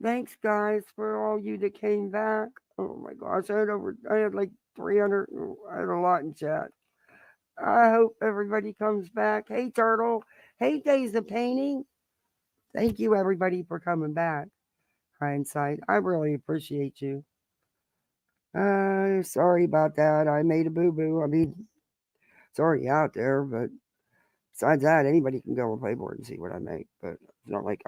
Thanks, guys, for all you that came back. Oh my gosh, I had like 300. I had a lot in chat. I hope everybody comes back. Hey, Turtle. Hey, Days of Painting. Thank you, everybody, for coming back. Hindsight, I really appreciate you. Sorry about that. I made a boo boo. I mean, it's already out there, but besides that, anybody can go on Playboard and see what I make. But it's not like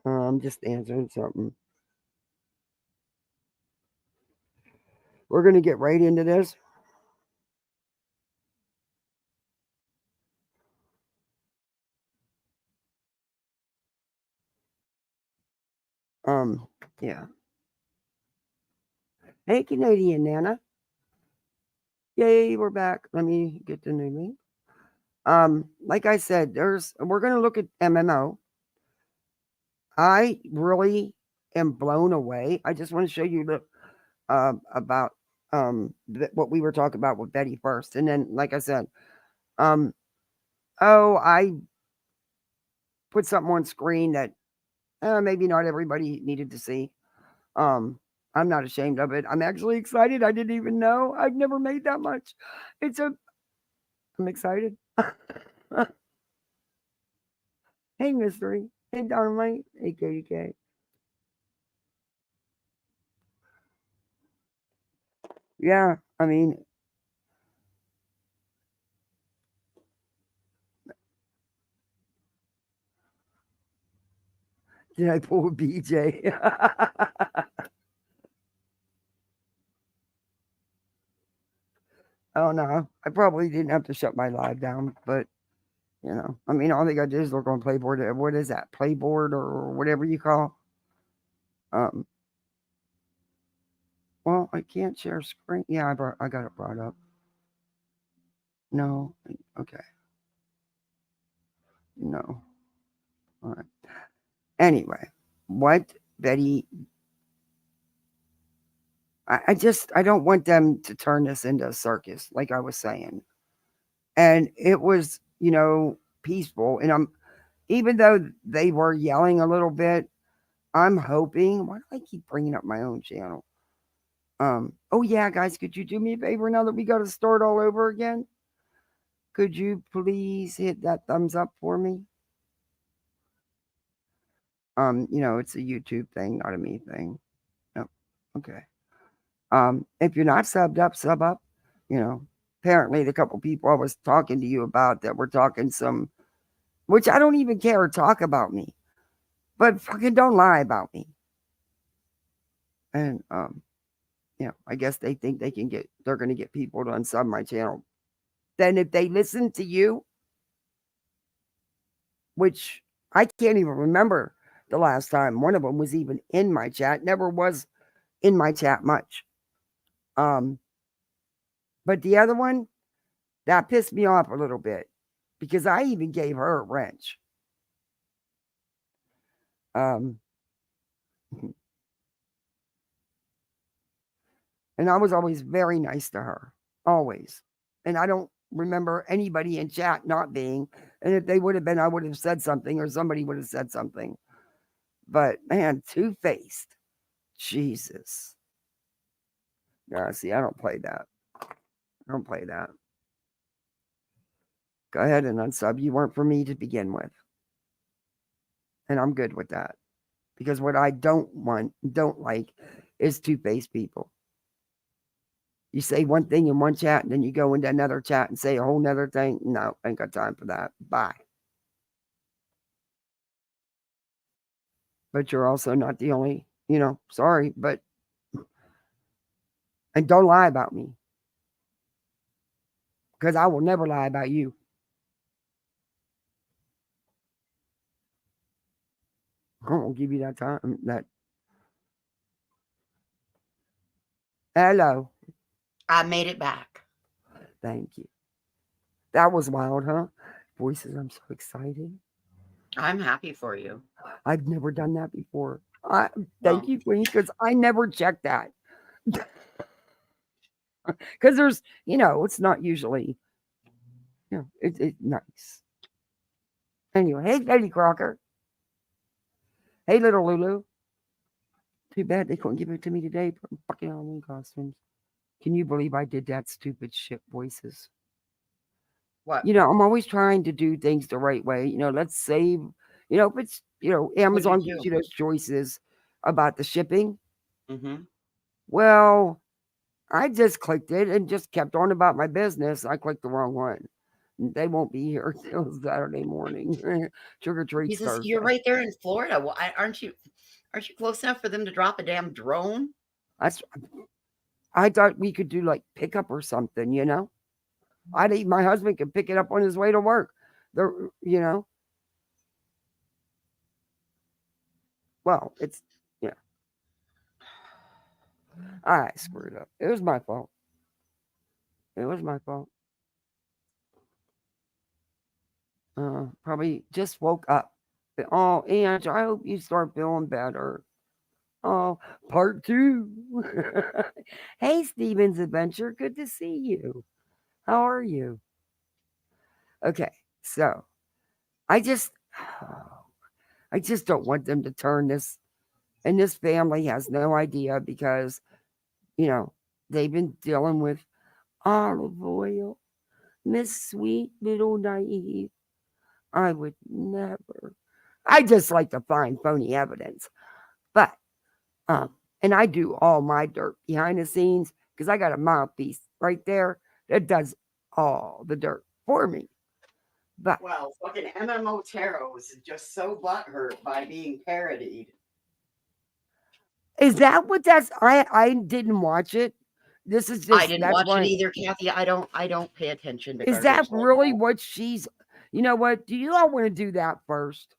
I'm just answering something. We're gonna get right into this. Um, yeah. Hey, Canadian Nana. Yay, we're back. Let me get the new link. Like I said, we're gonna look at MMO. I really am blown away. I just want to show you the about what we were talking about with Betty first, and then, like I said, um, oh, I put something on screen that maybe not everybody needed to see. Um, I'm not ashamed of it. I'm actually excited. I didn't even know. I've never made that much. It's a. I'm excited. Hey, Mystery. Hey, Dynamite. Hey, KDK. Yeah, I mean, did I pull a BJ? Oh no, I probably didn't have to shut my live down, but I mean, all they got to do is look on Playboard. What is that, Playboard or whatever you call? Um, well, I can't share screen. Yeah, I got it brought up. No, okay, no, all right. Anyway, what Betty? I don't want them to turn this into a circus, like I was saying. And it was, peaceful. And even though they were yelling a little bit, I'm hoping. Why do I keep bringing up my own channel? Oh yeah, guys, could you do me a favor now that we got to start all over again? Could you please hit that thumbs up for me? It's a YouTube thing, not a me thing. No. Okay. If you're not subbed up, sub up. You know, apparently the couple people I was talking to you about that were talking some, which I don't even care, talk about me, but fucking don't lie about me. And I guess they think they're going to get people to unsub my channel. Then if they listen to you, which I can't even remember the last time one of them was even in my chat, never was in my chat much. Um, but the other one, that pissed me off a little bit because I even gave her a wrench. Um, and I was always very nice to her, always. And I don't remember anybody in chat not being. And if they would have been, I would have said something or somebody would have said something. But man, two-faced. Jesus. Yeah, see, I don't play that. I don't play that. Go ahead and unsub. You weren't for me to begin with. And I'm good with that. Because what I don't like, is two-faced people. You say one thing in one chat and then you go into another chat and say a whole nother thing. No, I ain't got time for that. Bye. But you're also not the only, sorry, but and don't lie about me. Because I will never lie about you. I won't give you that time. That hello. I made it back. Thank you. That was wild, huh? Voices, I'm so excited. I'm happy for you. I've never done that before. Well, Thank you, Queen, because I never checked that. Because there's, it's not usually, it's nice. Anyway, hey, Betty Crocker. Hey, little Lulu. Too bad they couldn't give it to me today for fucking Halloween costumes. Can you believe I did that stupid shit voices? What? I'm always trying to do things the right way. Let's save, if it's, What'd you Amazon gives do? you those choices about the shipping. Mm-hmm. Well, I just clicked it and just kept on about my business. I clicked the wrong one. They won't be here till Saturday morning. Trick or treats Jesus, you're Thursday. right there in Florida. Why aren't you? Aren't you close enough for them to drop a damn drone? That's I thought we could do like pickup or something. My husband could pick it up on his way to work. The you know, well, it's yeah. I screwed up. It was my fault. It was my fault. Probably just woke up. Oh, Ange, I hope you start feeling better. Oh, part 2. Hey, Steven's Adventure. Good to see you. How are you? Okay, so I just, I just don't want them to turn this, and this family has no idea because you know they've been dealing with olive oil, Miss Sweet Little Naive. I would never. I just like to find phony evidence, but and I do all my dirt behind the scenes because I got a mouthpiece right there that does all the dirt for me. But Well, fucking MMO Tarot is just so butthurt by being parodied. is that what that's? I didn't watch it. This is I just didn't that's watch it why. either, Kathy. I don't pay attention to Is that garbage like really that. what she's? You know what? Do you all want to do that first?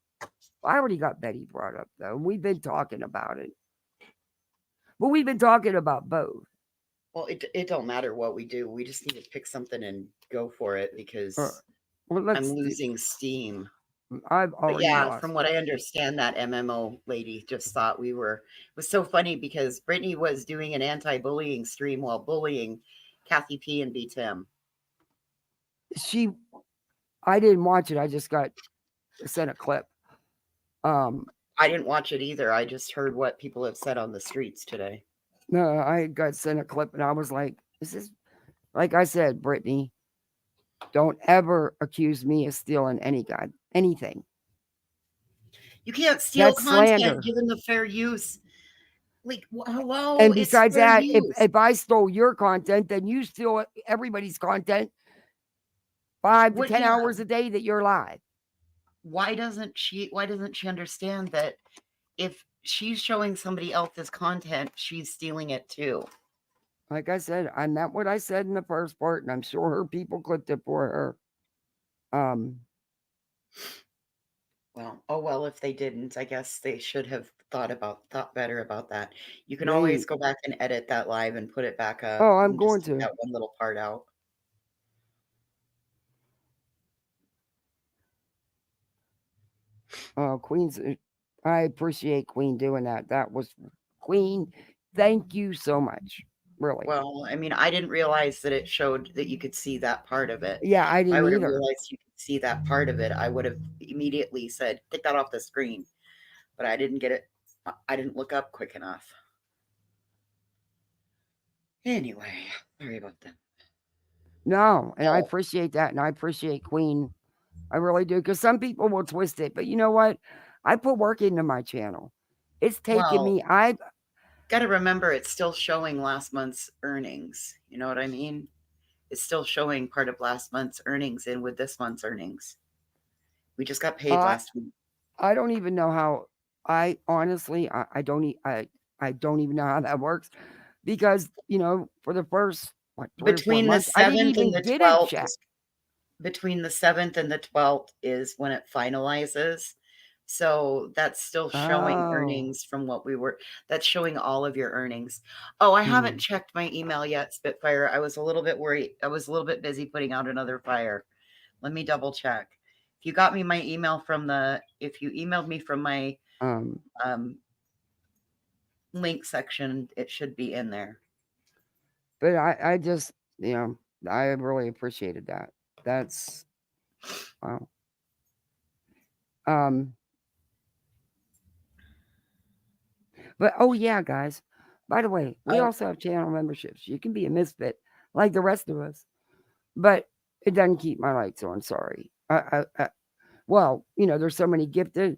I already got Betty brought up though. We've been talking about it, but we've been talking about both. Well, it don't matter what we do. We just need to pick something and go for it Or, because well, I'm let's do. losing steam. I've But already yeah, lost from what it. I understand, that MMO lady just thought we were. It was so funny because Brittany was doing an anti-bullying stream while bullying Kathy P and B Tim. She, I didn't watch it. I just got sent a clip. Um, I didn't watch it either. I just heard what people have said on the streets today. no, I got sent a clip, and I was like, "This is like I said, Brittany. Don't ever accuse me of stealing anything. You can't steal That's content slander." given the fair use. Like, hello, And it's besides fair that, if use. if I stole your content, then you steal everybody's content 5 to 10 hours Yeah, a day that you're live. why doesn't she understand that if she's showing somebody else's content, she's stealing it too? Like I said, I meant what I said in the first part, and I'm sure her people clipped it for her. Um, Well, oh well, if they didn't, I guess they should have thought better about that. You can always they, go back and edit that live and put it back up oh, I'm and just going take to. that one little part out. Queen's, I appreciate Queen doing that. That was Queen. Thank you so much. Really. Well, I mean, I didn't realize that it showed that you could see that part of it. Yeah, I If I didn't would have either. realized you could see that part of it, I would have immediately said, "Take that off the screen." But I didn't get it. I didn't look up quick enough. Anyway, sorry about that. No, and I Oh, appreciate that, and I appreciate Queen. I really do, because some people will twist it, but you know what? I put work into my channel. It's taken well, me. I got to remember it's still showing last month's earnings. You know what I mean? It's still showing part of last month's earnings in with this month's earnings. We just got paid I last week. I don't even know how. I honestly, I don't. I don't even know how that works, because for the first what 3 or 4 months, I didn't even get a check. Between the 7th and the 12th is when it finalizes. So that's still showing Oh, earnings from what we were that's showing all of your earnings. Oh, I haven't hmm. checked my email yet, Spitfire. I was a little bit worried. I was a little bit busy putting out another fire. Let me double check. If you got me my email from the if you emailed me from my um, um link section, it should be in there. But I just, I really appreciated that. That's wow. Um, but oh yeah, guys. By the way, we Oh, also have channel memberships. You can be a misfit like the rest of us, but it doesn't keep my lights on. Sorry. Well, there's so many gifted.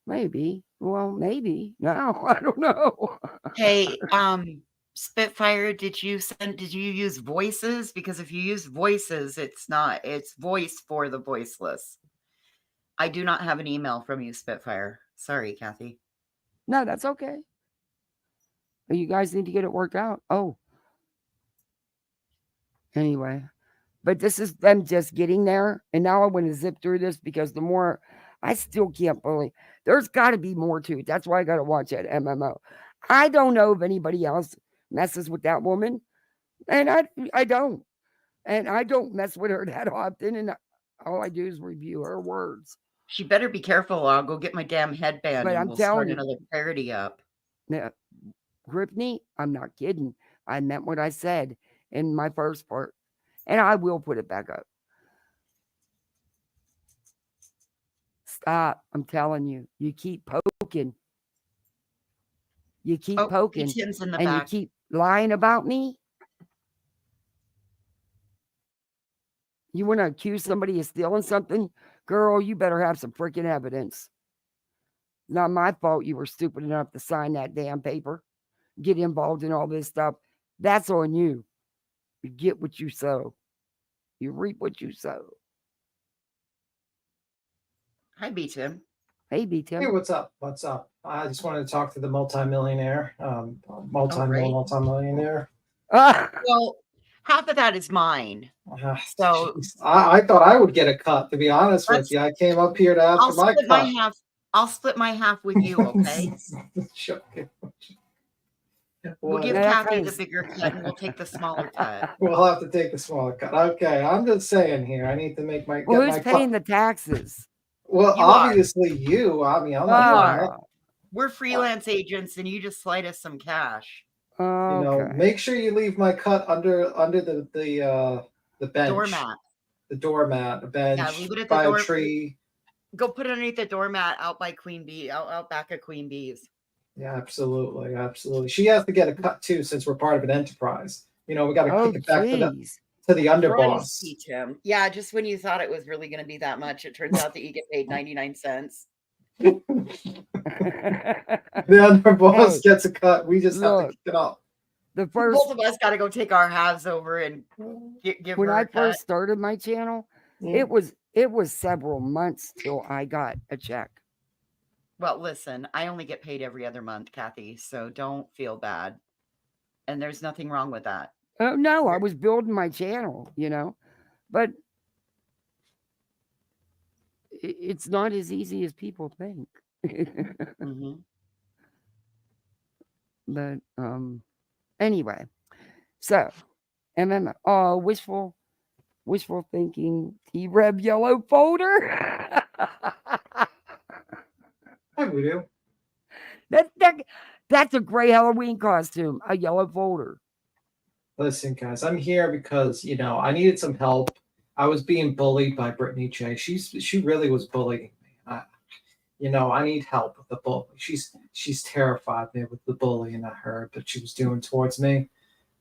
Maybe. Well, maybe. No, I don't know. hey, Spitfire, did you use voices? Because if you use voices, it's voice for the voiceless. I do not have an email from you, Spitfire. Sorry, Kathy. No, that's okay. You guys need to get it worked out. Oh, anyway. But this is them just getting there. And now I want to zip through this because the more I still can't believe there's got to be more to it. That's why I got to watch that MMO. I don't know if anybody else messes with that woman. And I don't. And I don't mess with her that often. And all I do is review her words. She better be careful. I'll go get my damn headband But and I'm we'll start telling you, another parody up. now, Gripney, I'm not kidding. I meant what I said in my first part. And I will put it back up. Stop. I'm telling you. You keep poking. You keep Oh, poking. Tim's in the And you back. keep lying about me. You want to accuse somebody of stealing something? Girl, you better have some freaking evidence. Not my fault you were stupid enough to sign that damn paper. Get involved in all this stuff. That's on you. You get what you sow. You reap what you sow. Hi, B Tim. Hey, B Hey, Tim. what's up? What's up? I just wanted to talk to the multimillionaire, Oh, great. multimillionaire. Well, half of that is mine. So Jeez. I thought I would get a cut, to be honest with let's. you. I came up here to ask I'll for my split my cut. half. I'll split my half with you. Okay. Joking. We'll give Now that Kathy kind the of bigger cut, and we'll take the smaller cut. We'll have to take the smaller cut. Okay, I'm just saying here. I need to well, get who's my paying cut. the taxes? Well, You are. obviously you. I mean, I'm not You doing are. that. We're freelance agents, and you just slide us some cash. Okay. Make sure you leave my cut under the bench. Doormat. The doormat, a bench, Yeah, leave it at the by a door. tree. Go put it underneath the doormat out by Queen Bee, out back of Queen Bee's. Yeah, absolutely, absolutely. She has to get a cut too, since we're part of an enterprise. We got to Oh, kick it back to the jeez. underboss. Crazy, Tim. Yeah, just when you thought it was really going to be that much, it turns out that you get paid 99 cents. The underboss Hey, gets a cut. We just have to look, kick it up. the Both first of us got to go take our halves over and give when her I a cut. first started my channel, Mm. it was several months till I got a check. Well, listen, I only get paid every other month, Kathy, so don't feel bad. And there's nothing wrong with that. Oh no, I was building my channel, but it's not as easy as people think. Mm-hmm. But anyway, so MMO. Oh, wishful thinking. T-Rev yellow folder. Hi, Voodoo. That's a gray Halloween costume. A yellow folder. Listen, guys, I'm here because I needed some help. I was being bullied by Brittany J. She really was bullying me. I need help with the bully. She's terrified me with the bullying I heard that she was doing towards me.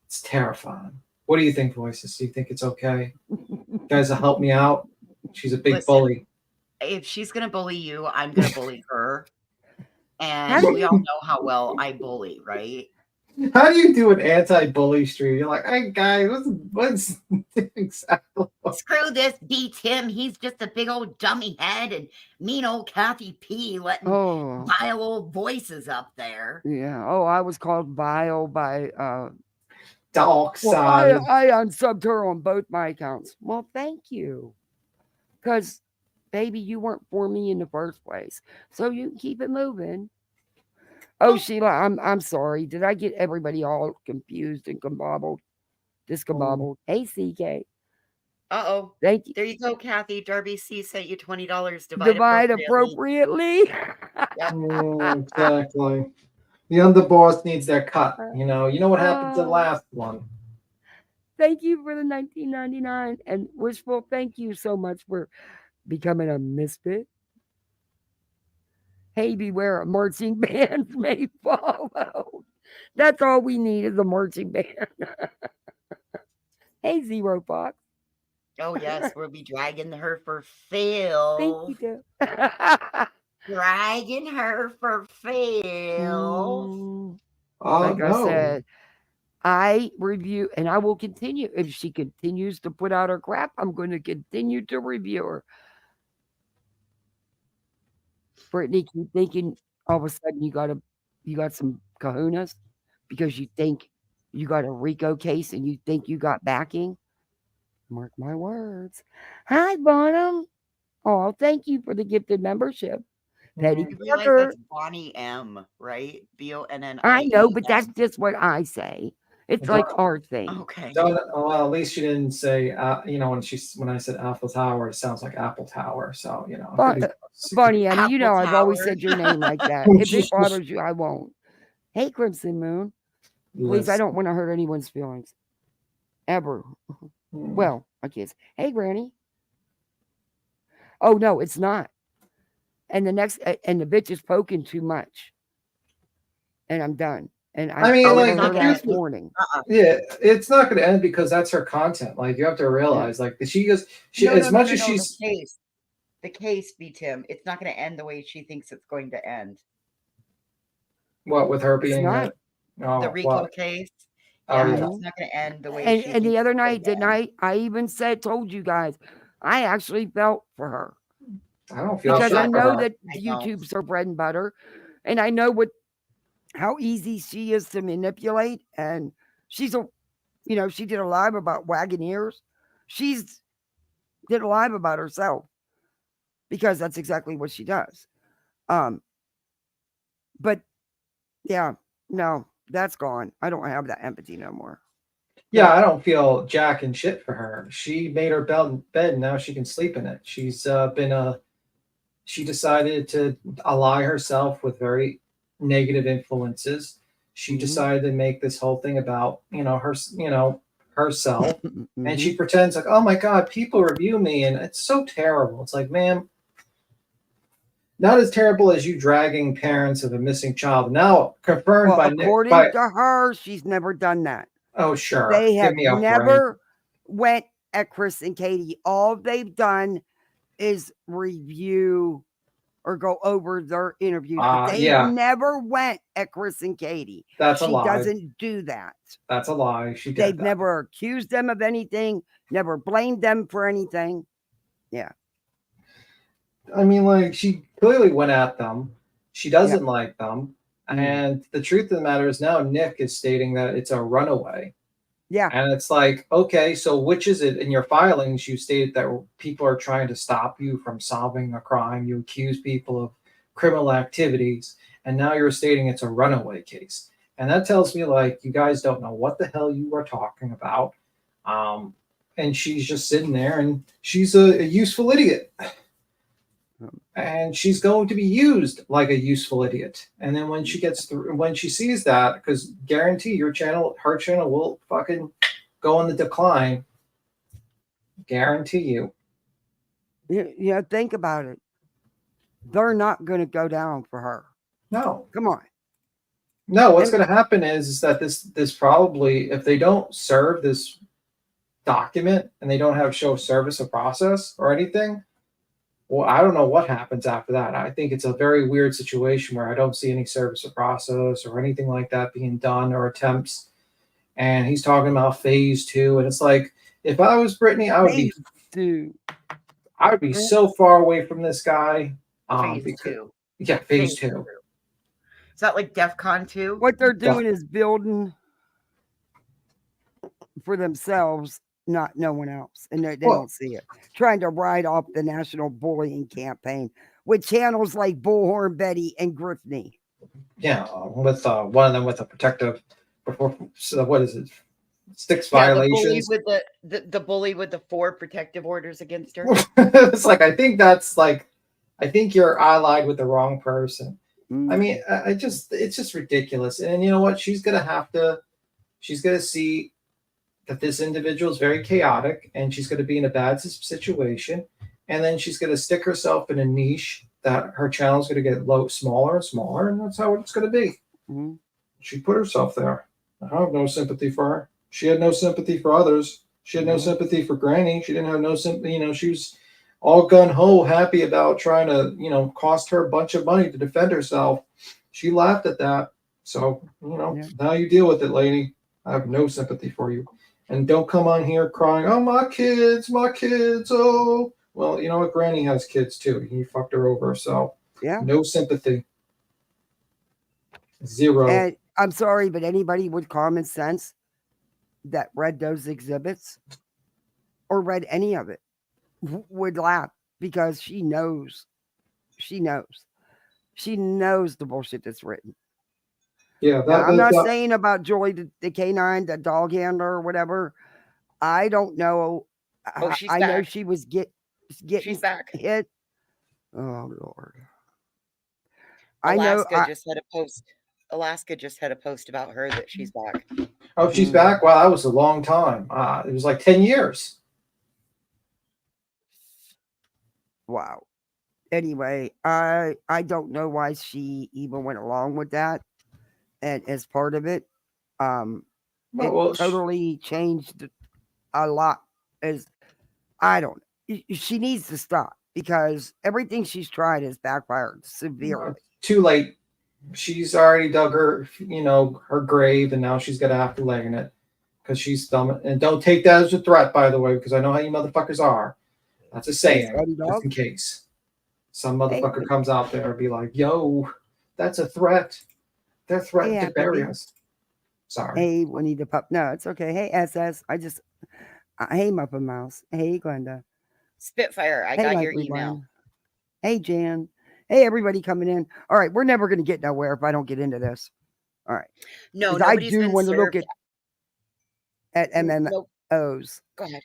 It's terrifying. What do you think, Voices? Do you think it's okay? You guys will help me out? She's a big Listen, bully. if she's going to bully you, I'm going to bully her. And we all know how well I bully, right? How do you do an anti-bully stream? You're like, hey guys, what's exactly? Screw this B Tim. He's just a big old dummy head and mean old Kathy P letting vile old voices up there. Yeah. Oh, I was called vile by Dark side. Side. I unsubbed her on both my accounts. Well, thank you. Because baby, you weren't for me in the first place. So you can keep it moving. Oh, Sheila, I'm sorry. Did I get everybody all confused and discombobbled? Hey, CK. Uh-oh. Thank you. There you go, Kathy. Darby C sent you $20. Divide appropriately. Yep. Exactly. The underboss needs their cut. You know what happened to the last one. Thank you for the 1999. And Wishful, thank you so much for becoming a misfit. Hey, beware, marching bands may follow. That's all we need is a marching band. Hey, Zero Fox. Oh yes, we'll be dragging her for Thank Phil. you, Deb. Dragging her for Phil. Oh Like I no. said, I review and I will continue. If she continues to put out her crap, I'm going to continue to review her. Brittany, keep thinking all of a sudden you got some kahunas because you think you got a RICO case and you think you got backing. Mark my words. Hi, Bonham. Oh, thank you for the gifted membership. Petty You realize Parker. that's Bonnie M, right? Bonnnie. I know, but that's just what I say. It's like our thing. Okay. Well, at least she didn't say, when I said Apple Tower, it sounds like Apple Tower. So, Bonnie Annie, you know Apple I've always Tower. said your name like that. If it bothers you, I won't. Hey, Crimson Moon. Please, I don't want to hurt anyone's feelings. Ever. Well, I guess. Hey, Granny. Oh, no, it's not. And the bitch is poking too much. And I'm done. And I mean, like, her the last truth is- warning. Yeah, it's not going to end because that's her content. Like, you have to realize, like, as much as she's the case, B Tim, it's not going to end the way she thinks it's going to end. what with her It's being not. The RICO case. Oh, Yeah, yeah. it's not going to end the way she And thinks the other it's going night, to didn't end. I even told you guys, I actually felt for her. I don't feel Because shit I for know her. that I don't. YouTube's her bread and butter. And I know how easy she is to manipulate. And she did a live about Wagoneers. She's did a live about herself because that's exactly what she does. But yeah, no, that's gone. I don't have that empathy no more. Yeah, I don't feel jack and shit for her. She made her bed and now she can sleep in it. She decided to ally herself with very negative influences. She decided to make this whole thing about, herself. And she pretends like, oh my God, people review me. And it's so terrible. It's like, ma'am, not as terrible as you dragging parents of a missing child. Now confirmed by Nick. According to her, she's never done that. Oh, sure. They have Give me a break. never went at Chris and Katie. All they've done is review or go over their interviews. But they never went at Chris and Katie. That's a lie. She doesn't do that. That's a lie. They've never accused them of anything, never blamed them for anything. Yeah. I mean, like, she clearly went at them. She doesn't like them. And the truth of the matter is now Nick is stating that it's a runaway. Yeah. And it's like, okay, so which is it? In your filings, you stated that people are trying to stop you from solving a crime. You accuse people of criminal activities. And now you're stating it's a runaway case. And that tells me, like, you guys don't know what the hell you are talking about. And she's just sitting there and she's a useful idiot. And she's going to be used like a useful idiot. And then when she gets through, when she sees that, because guarantee her channel will fucking go in the decline. Guarantee you. Yeah, think about it. They're not going to go down for her. No. Come on. No, what's going to happen is that this probably, if they don't serve this document and they don't have show service of process or anything, well, I don't know what happens after that. I think it's a very weird situation where I don't see any service of process or anything like that being done or attempts. And he's talking about phase 2. And it's like, if I was Brittany, I would be so far away from this guy. Phase 2. Yeah, phase 2. Is that like DEFCON 2? What they're doing is building for themselves, not no one else. And they don't see it. Trying to ride off the national bullying campaign with channels like Bullhorn Betty and Griffney. Yeah, with one of them with a protective, what is it? 6 violations. The bully with the 4 protective orders against her. It's like, I think you're allied with the wrong person. I mean, it's just ridiculous. And you know what? She's going to see that this individual is very chaotic and she's going to be in a bad situation, and then she's going to stick herself in a niche that her channel is going to get smaller and smaller, and that's how it's going to be. Mm-hmm. She put herself there. I have no sympathy for her. She had no sympathy for others. She had no sympathy for Granny. She didn't have no sympathy. She was all gun ho happy about trying to, cost her a bunch of money to defend herself. She laughed at that. So, now you deal with it, lady. I have no sympathy for you. And don't come on here crying, oh, my kids, oh. Well, you know what? Granny has kids too. You fucked her over. So, no sympathy. Zero. And I'm sorry, but anybody with common sense that read those exhibits or read any of it would laugh, because she knows the bullshit that's written. Yeah, I'm not saying about Joy, the canine, the dog handler or whatever. I don't know. Oh, she's I back. know she was getting She's back. hit. Oh Lord. Alaska just had a post about her that she's back. Oh, she's back? Wow, that was a long time. It was like 10 years. Wow. Anyway, I don't know why she even went along with that, and as part of it, totally changed a lot. She needs to stop, because everything she's tried has backfired severely. Too late. She's already dug her, her grave, and now she's gonna have to lay in it because she's dumb. And don't take that as a threat, by the way, because I know how you motherfuckers are. That's a saying, just in case some motherfucker comes out there and be like, "Yo, that's a threat. They're threatening to bury us." Sorry. Hey, Winnie the Pup. No, it's okay. Hey, SS. Hey, Muppet Mouse. Hey, Glenda. Spitfire, I got your email. Hey, Jan. Hey, everybody coming in. All right, we're never going to get nowhere if I don't get into this. All right. No, I do want to look at MMOs. Go ahead.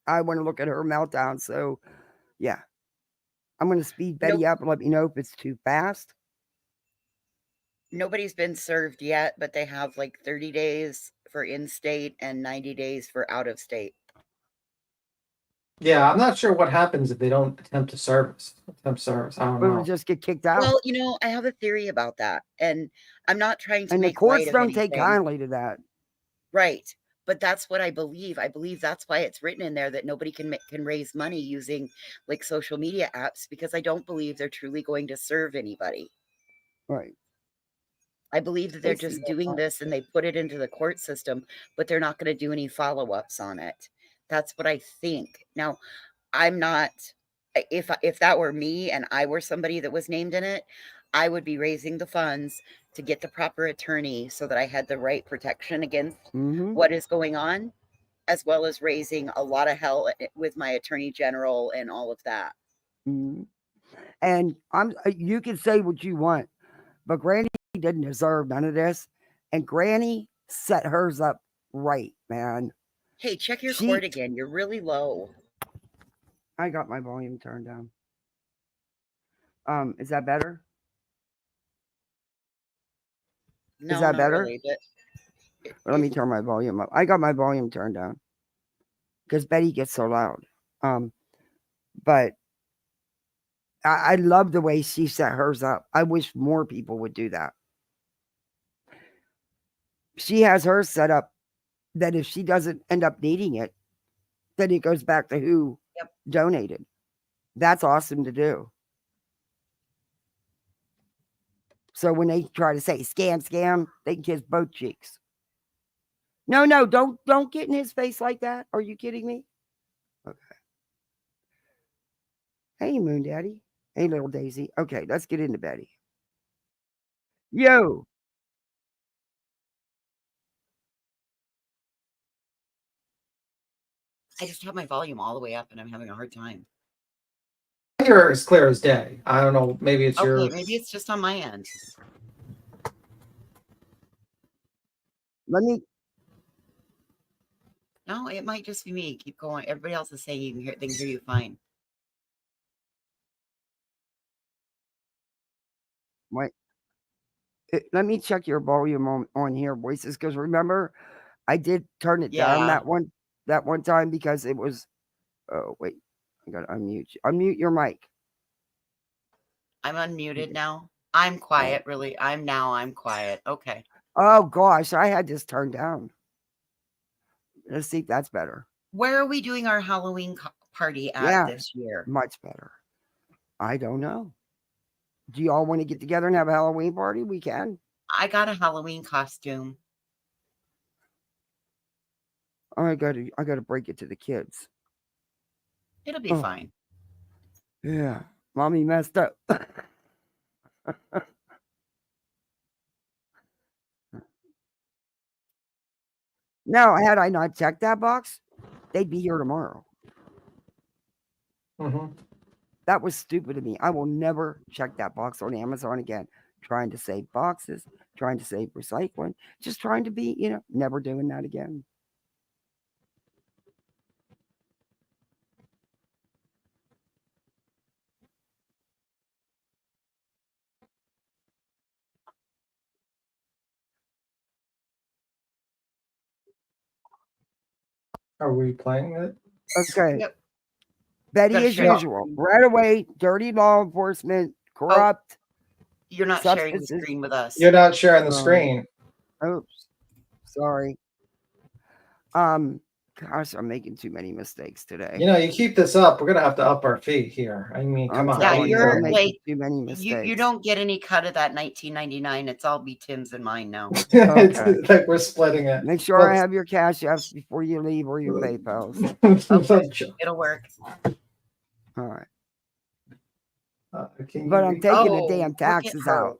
I want to look at her meltdown. So, yeah. I'm going to speed Betty up and let me know if it's too fast. Nobody's been served yet, but they have like 30 days for in-state and 90 days for out-of-state. Yeah, I'm not sure what happens if they don't attempt service. I don't know. We'll just get kicked out. Well, I have a theory about that, and I'm not trying to make the courts don't take kindly to that. Right. But that's what I believe. I believe that's why it's written in there that nobody can raise money using like social media apps, because I don't believe they're truly going to serve anybody. Right. I believe that they're just doing this and they put it into the court system, but they're not going to do any follow-ups on it. That's what I think. Now, I'm not, if that were me and I were somebody that was named in it, I would be raising the funds to get the proper attorney so that I had the right protection against what is going on, as well as raising a lot of hell with my attorney general and all of that. And you can say what you want, but Granny didn't deserve none of this. And Granny set hers up right, man. Hey, check your cord again. You're really low. I got my volume turned down. Is that better? No, is that better? Really, but let me turn my volume up. I got my volume turned down because Betty gets so loud. But I love the way she set hers up. I wish more people would do that. She has hers set up that if she doesn't end up needing it, then it goes back to who donated. That's awesome to do. So when they try to say scam, they can kiss both cheeks. No, don't get in his face like that. Are you kidding me? Okay. Hey, Moon Daddy. Hey, little Daisy. Okay, let's get into Betty. Yo. I just have my volume all the way up and I'm having a hard time. I hear it as clear as day. I don't know. Maybe it's your. Maybe it's just on my end. Let me. No, it might just be me. Keep going. Everybody else is saying they can hear you fine. Wait. Let me check your volume on here, voices, because remember, I did turn it down Yeah. that one time because it was. Oh wait, I gotta unmute you. Unmute your mic. I'm unmuted now. I'm quiet, really. I'm quiet. Okay. Oh gosh, I had this turned down. Let's see if that's better. Where are we doing our Halloween party at Yeah, this year? much better. I don't know. Do you all want to get together and have a Halloween party? We can. I got a Halloween costume. I gotta break it to the kids. It'll be fine. Yeah, mommy messed up. Now, had I not checked that box, they'd be here tomorrow. Mm-hmm. That was stupid of me. I will never check that box on Amazon again. Trying to save boxes, trying to save recycling, just trying to be, never doing that again. Are we playing it? Okay. Yep. Betty, Gotta as share. usual, right away, dirty law enforcement, corrupt. You're not sharing the substances. screen with us. You're not sharing the screen. Oops. Sorry. Gosh, I'm making too many mistakes today. You know, you keep this up, we're gonna have to up our fee here. I mean, come on. Yeah, telling you, you're I'm making like too many mistakes. you don't get any cut of that $19.99. It's all be Tim's and mine now. It's like we're splitting it. Make sure I have your cash apps before you leave or your PayPals. Okay, it'll work. All right. Can you But I'm taking the Oh, damn look at taxes her. out.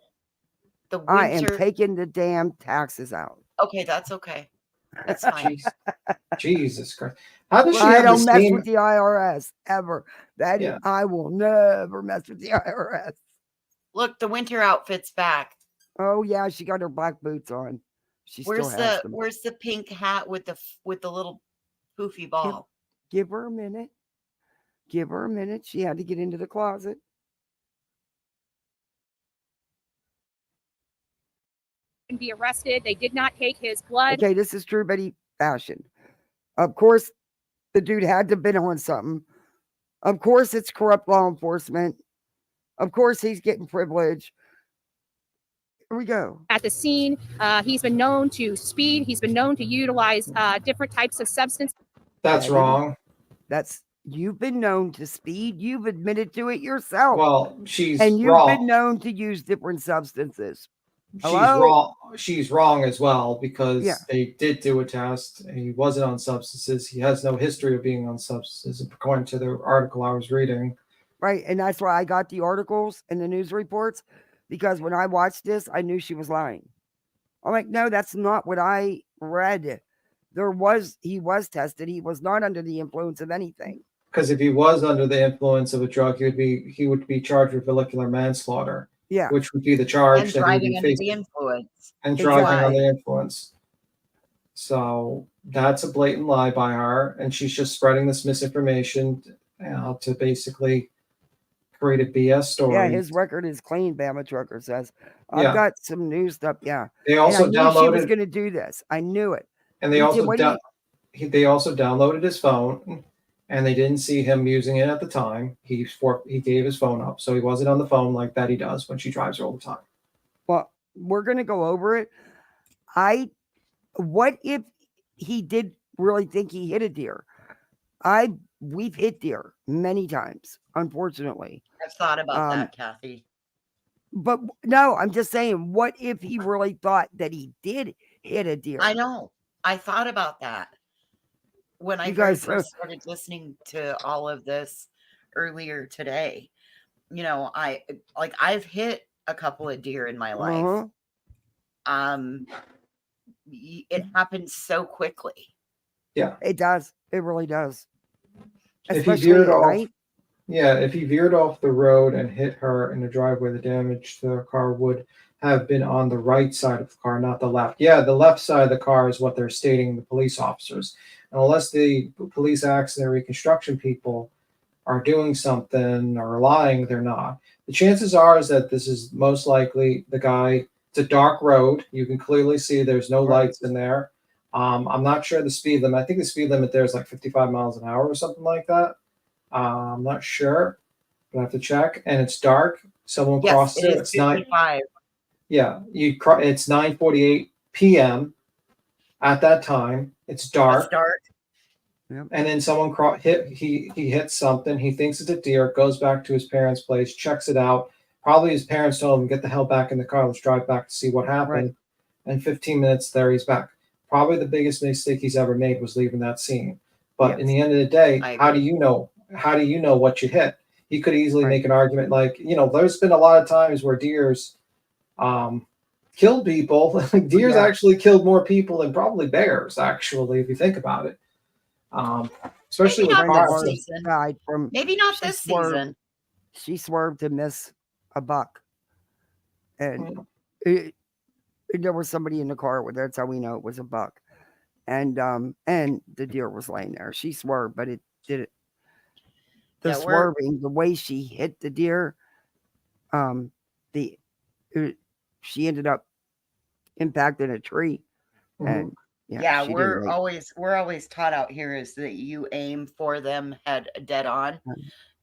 The I am winter. taking the damn taxes out. Okay, that's okay. That's fine. Jesus Christ. How does she I have don't the mess same? with the IRS ever. Yeah. I will never mess with the IRS. Look, the winter outfit's back. Oh yeah, she got her black boots on. She still has them. Where's the pink hat with the little poofy ball? Give her a minute. Give her a minute. She had to get into the closet. And be arrested. They did not take his blood. Okay, this is true Betty fashion. Of course, the dude had to have been on something. Of course, it's corrupt law enforcement. Of course, he's getting privilege. Here we go. At the scene, he's been known to speed. He's been known to utilize different types of substances. That's wrong. You've been known to speed. You've admitted to it yourself. Well, she's and you've wrong. been known to use different substances. She's Hello? wrong. She's wrong as well because Yeah. they did do a test. And he wasn't on substances. He has no history of being on substances, according to the article I was reading. Right, and that's why I got the articles and the news reports, because when I watched this, I knew she was lying. I'm like, no, that's not what I read. He was tested. He was not under the influence of anything. Because if he was under the influence of a drug, he would be charged with vehicular manslaughter. Yeah. Which would be the charge And that driving he under would the face. influence. And driving under the influence. So that's a blatant lie by her, and she's just spreading this misinformation to basically create a BS story. Yeah, his record is clean, Bama Trucker says. I've got some new stuff. Yeah. They also and I knew she was downloaded, going to do this. I knew it. and they also downloaded his phone, and they didn't see him using it at the time. He gave his phone up, so he wasn't on the phone like Betty does when she drives her all the time. Well, we're going to go over it. What if he did really think he hit a deer? We've hit deer many times, unfortunately. I've thought about that, Kathy. But no, I'm just saying, what if he really thought that he did hit a deer? I know. I thought about that when I first started listening to all of this earlier today. You know, I've hit a couple of deer in my life. It happens so quickly. Yeah, it does. It really does. Especially at night. Yeah, if he veered off the road and hit her in the driveway, the damage to her car would have been on the right side of the car, not the left. Yeah, the left side of the car is what they're stating, the police officers. And unless the police accident reconstruction people are doing something or lying, they're not. The chances are is that this is most likely the guy. It's a dark road. You can clearly see there's no lights in there. I'm not sure the speed limit. I think the speed limit there is like 55 miles an hour or something like that. I'm not sure, but I have to check. And it's dark. Someone Yes, crosses it it. is It's not. 55. Yeah, it's 9:48 p.m. at that time. It's It's dark. dark. And then someone he hits something. He thinks it's a deer, goes back to his parents' place, checks it out. Probably his parents told him, get the hell back in the car. Let's drive back to see what happened. Right. And 15 minutes there, he's back. Probably the biggest mistake he's ever made was leaving that scene. But in Yes. the end of the day, I how do agree. you know? How do you know what you hit? He could easily Right. make an argument like, there's been a lot of times where deers killed people. Deers Yeah. actually killed more people than probably bears, actually, if you think about it. Especially Maybe with not Friend of this cars. ours season. died from. Maybe not She this swerved. season. She swerved to miss a buck, and Mm. there was somebody in the car with her. That's how we know it was a buck. And the deer was laying there. She swerved, but it did it. The Yeah, swerving, the way she hit the deer, the she ended up impacting a tree, Mhm. and yeah, she didn't make. we're always taught out here is that you aim for them head dead on,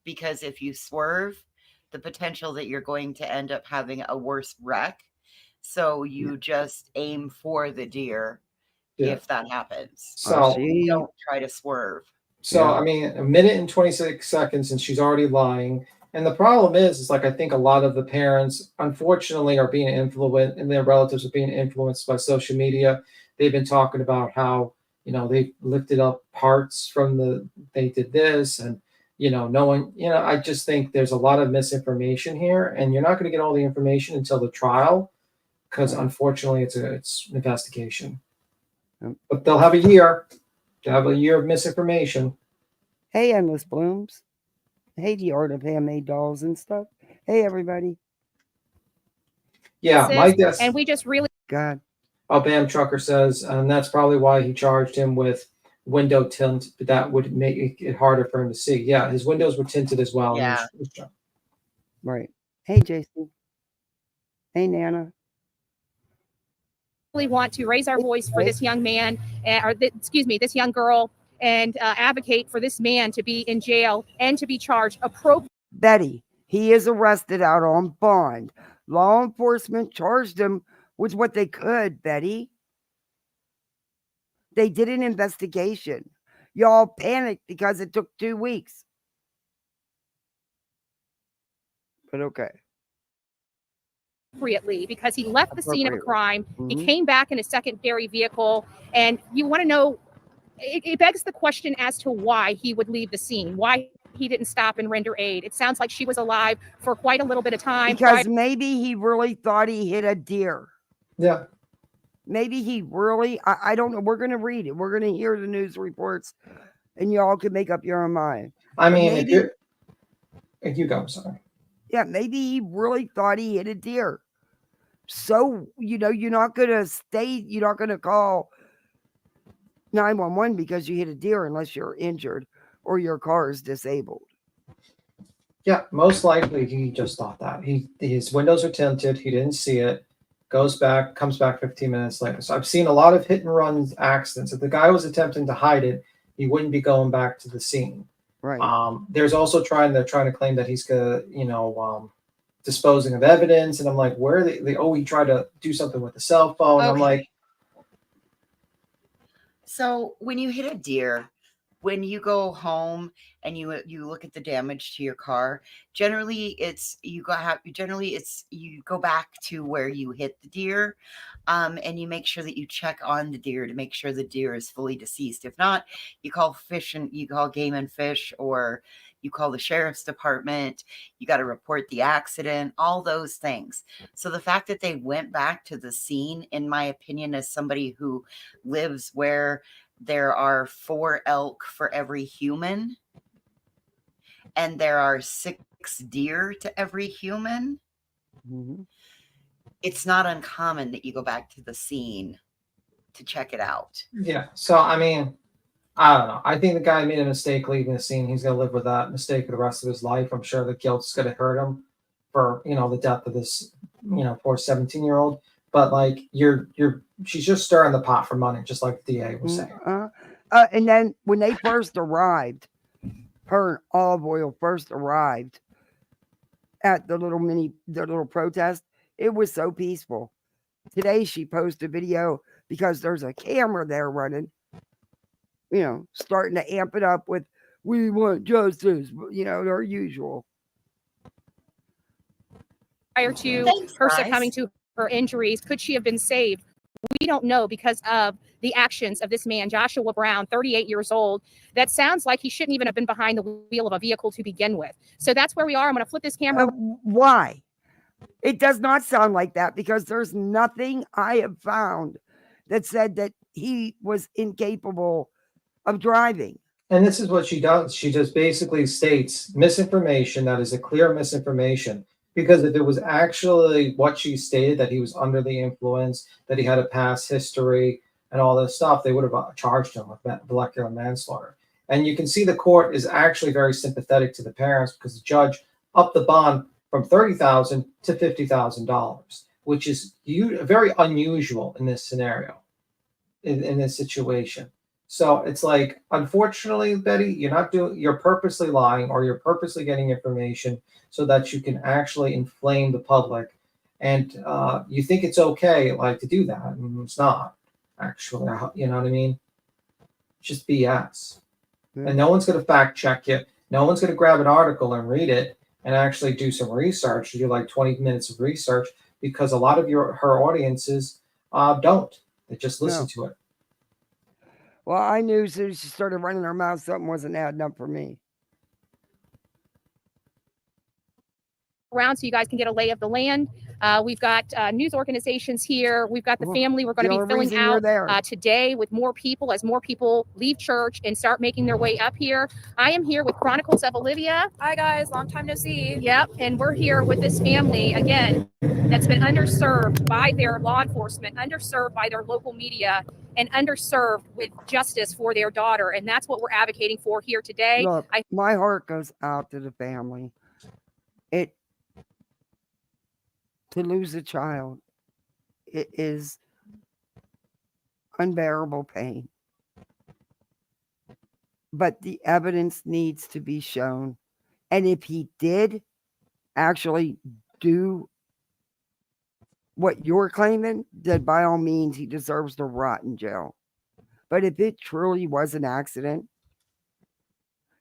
because if you swerve, the potential that you're going to end up having a worse wreck. So you just aim for the deer Yeah. if that happens. So, Don't try to swerve. So, I mean, a minute and 26 seconds, and she's already lying. And the problem is like, I think a lot of the parents, unfortunately, are being influenced, and their relatives are being influenced by social media. They've been talking about how, they lifted up parts from they did this, and, knowing, I just think there's a lot of misinformation here, and you're not going to get all the information until the trial, because Right. unfortunately, it's an investigation. Yep. But they'll have a year. To have a year of misinformation. Hey, Endless Blooms. Hey, the art of handmade dolls and stuff. Hey, everybody. Yeah, my guess. And we just really God. Bam Trucker says, and that's probably why he charged him with window tint, but that would make it harder for him to see. Yeah, his windows were tinted as well. Yeah. Right. Hey, Jason. Hey, Nana. want to raise our voice for this young man, this young girl, and advocate for this man to be in jail and to be charged appropriately. Betty, he is arrested out on bond. Law enforcement charged him with what they could, Betty. They did an investigation. Y'all panicked because it took 2 weeks. But okay. Appropriately, because he left the scene of a crime. He Mhm. came back in a secondary vehicle, and you want to know, it begs the question as to why he would leave the scene, why he didn't stop and render aid. It sounds like she was alive for quite a little bit of time. Because maybe he really thought he hit a deer. Yeah. Maybe he really, I don't know. We're going to read it. We're going to hear the news reports, and y'all can make up your own mind. I mean, maybe, if you go, sorry. Yeah, maybe he really thought he hit a deer. So, you're not going to call 911 because you hit a deer unless you're injured or your car is disabled. Yeah, most likely he just thought that. His windows are tinted. He didn't see it. Goes back, comes back 15 minutes later. So I've seen a lot of hit and run accidents. If the guy was attempting to hide it, he wouldn't be going back to the scene. Right. There's also they're trying to claim that he's disposing of evidence, and I'm like, where are they? He tried to do something with the cell phone. Okay. I'm like, so when you hit a deer, when you go home and you look at the damage to your car, generally you go back to where you hit the deer, and you make sure that you check on the deer to make sure the deer is fully deceased. If not, you call Game and Fish, or you call the sheriff's department. You got to report the accident, all those things. So the fact that they went back to the scene, in my opinion, as somebody who lives where there are 4 elk for every human, and there are 6 deer to every human, Mm-hmm. it's not uncommon that you go back to the scene to check it out. yeah. So, I mean, I don't know. I think the guy made a mistake leaving the scene. He's going to live with that mistake for the rest of his life. I'm sure the guilt's going to hurt him for, the death of this, poor 17-year-old. but like she's just stirring the pot for money, just like the DA was saying. And then when they first arrived, her and Olive Oil first arrived at the little protest, it was so peaceful. Today she posted a video because there's a camera there running, starting to amp it up with, we want justice, their usual. Prior to Thanks, her guys. succumbing to her injuries, could she have been saved? We don't know because of the actions of this man, Joshua Brown, 38 years old. That sounds like he shouldn't even have been behind the wheel of a vehicle to begin with. So that's where we are. I'm going to flip this camera. Why? It does not sound like that, because there's nothing I have found that said that he was incapable of driving. And this is what she does. She just basically states misinformation that is a clear misinformation. Because if it was actually what she stated, that he was under the influence, that he had a past history and all this stuff, they would have charged him with molecular manslaughter. And you can see the court is actually very sympathetic to the parents, because the judge upped the bond from $30,000 to $50,000, which is very unusual in this scenario, in this situation. So it's like, unfortunately, Betty, you're purposely lying, or you're purposely getting information so that you can actually inflame the public. And you think it's okay, like, to do that. And it's not, actually. You know what I mean? It's just BS. And no one's going to fact check you. No one's going to grab an article and read it and actually do some research, do like 20 minutes of research, because a lot of her audiences don't. They just listen to it. Well, I knew as soon as she started running her mouth, something wasn't adding up for me. Around so you guys can get a lay of the land. We've got news organizations here. We've got the family. We're going to be filling out today with more people as more people leave church and start making their way up here. I am here with Chronicles of Olivia. Hi guys, long time no see. Yep, and we're here with this family again that's been underserved by their law enforcement, underserved by their local media, and underserved with justice for their daughter. And that's what we're advocating for here today. Look, my heart goes out to the family. To lose a child, it is unbearable pain. But the evidence needs to be shown. And if he did actually do what you're claiming, then by all means, he deserves to rot in jail. But if it truly was an accident,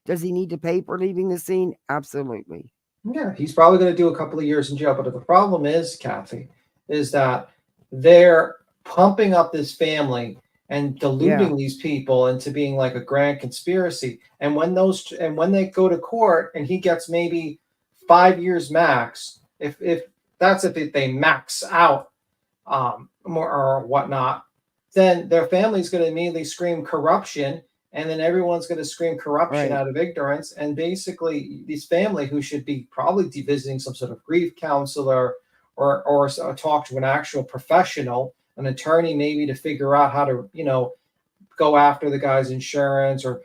does he need to pay for leaving the scene? Absolutely. Yeah, he's probably going to do a couple of years in jail. But the problem is, Kathy, is that they're pumping up this family and deluding these people into being like a grand conspiracy. And when they go to court and he gets maybe 5 years max, if they max out more or whatnot, then their family's going to immediately scream corruption. And then everyone's going to scream corruption out of ignorance. And basically, this family, who should be probably visiting some sort of grief counselor or talk to an actual professional, an attorney maybe, to figure out how to, go after the guy's insurance, or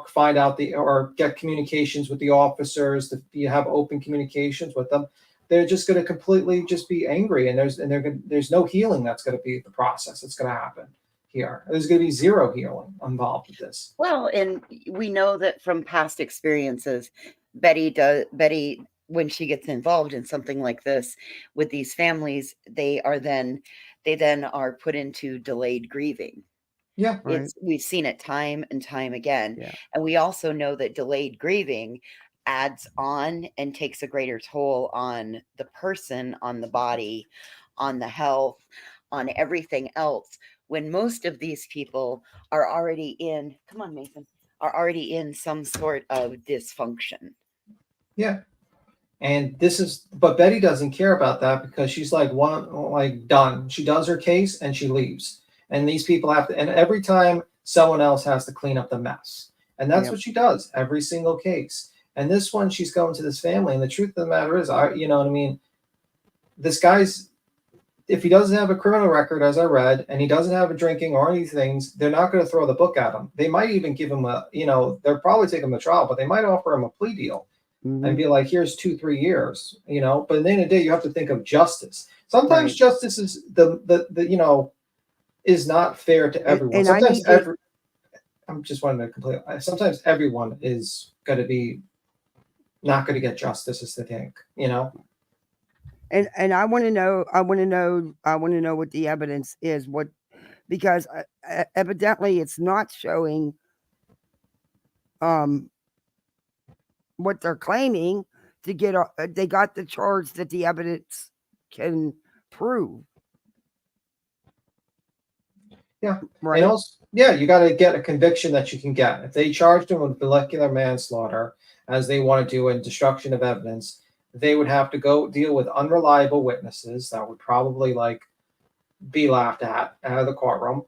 find out or get communications with the officers, to have open communications with them. They're just going to completely just be angry. And there's no healing that's going to be the process that's going to happen here. There's going to be zero healing involved with this. Well, and we know that from past experiences, Betty, when she gets involved in something like this with these families, they then are put into delayed grieving. Yeah, we've seen it time and time again. Yeah. And we also know that delayed grieving adds on and takes a greater toll on the person, on the body, on the health, on everything else, when most of these people are already in some sort of dysfunction. Yeah. And but Betty doesn't care about that, because she's done. She does her case and she leaves. And these people and every time someone else has to clean up the mess. And that's what she does every single case. And this one, she's going to this family. And the truth of the matter is, this guy's, if he doesn't have a criminal record, as I read, and he doesn't have a drinking or any things, they're not going to throw the book at him. They might even give him they'll probably take him to trial, but they might offer him a plea deal. Mhm. be like, here's 2-3 years, you know. But at the end of the day, you have to think of justice. Sometimes Right. justice is the you know, is not fair to everyone. And I Sometimes need to, I'm just wanting to complete. Sometimes everyone is going to be not going to get justice, is the thing, you know. and I want to know, I want to know what the evidence is, what, because evidently it's not showing um what they're claiming to get. They got the charge that the evidence can prove. Yeah. Right. And also, yeah, you got to get a conviction that you can get. If they charged him with molecular manslaughter, as they want to do, and destruction of evidence, they would have to go deal with unreliable witnesses that would probably like be laughed at out of the courtroom.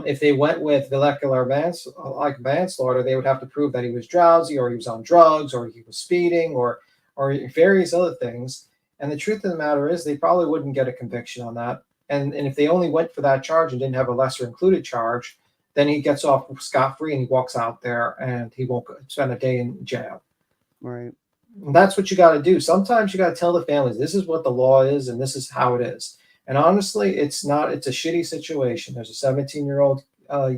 If they went with molecular manslaughter, they would have to prove that he was drowsy, or he was on drugs, or he was speeding, or various other things. And the truth of the matter is, they probably wouldn't get a conviction on that. And if they only went for that charge and didn't have a lesser included charge, then he gets off scot free and he walks out there and he won't spend a day in jail. Right. And that's what you got to do. Sometimes you got to tell the families this is what the law is and this is how it is. And honestly, it's not. It's a shitty situation. There's a 17-year-old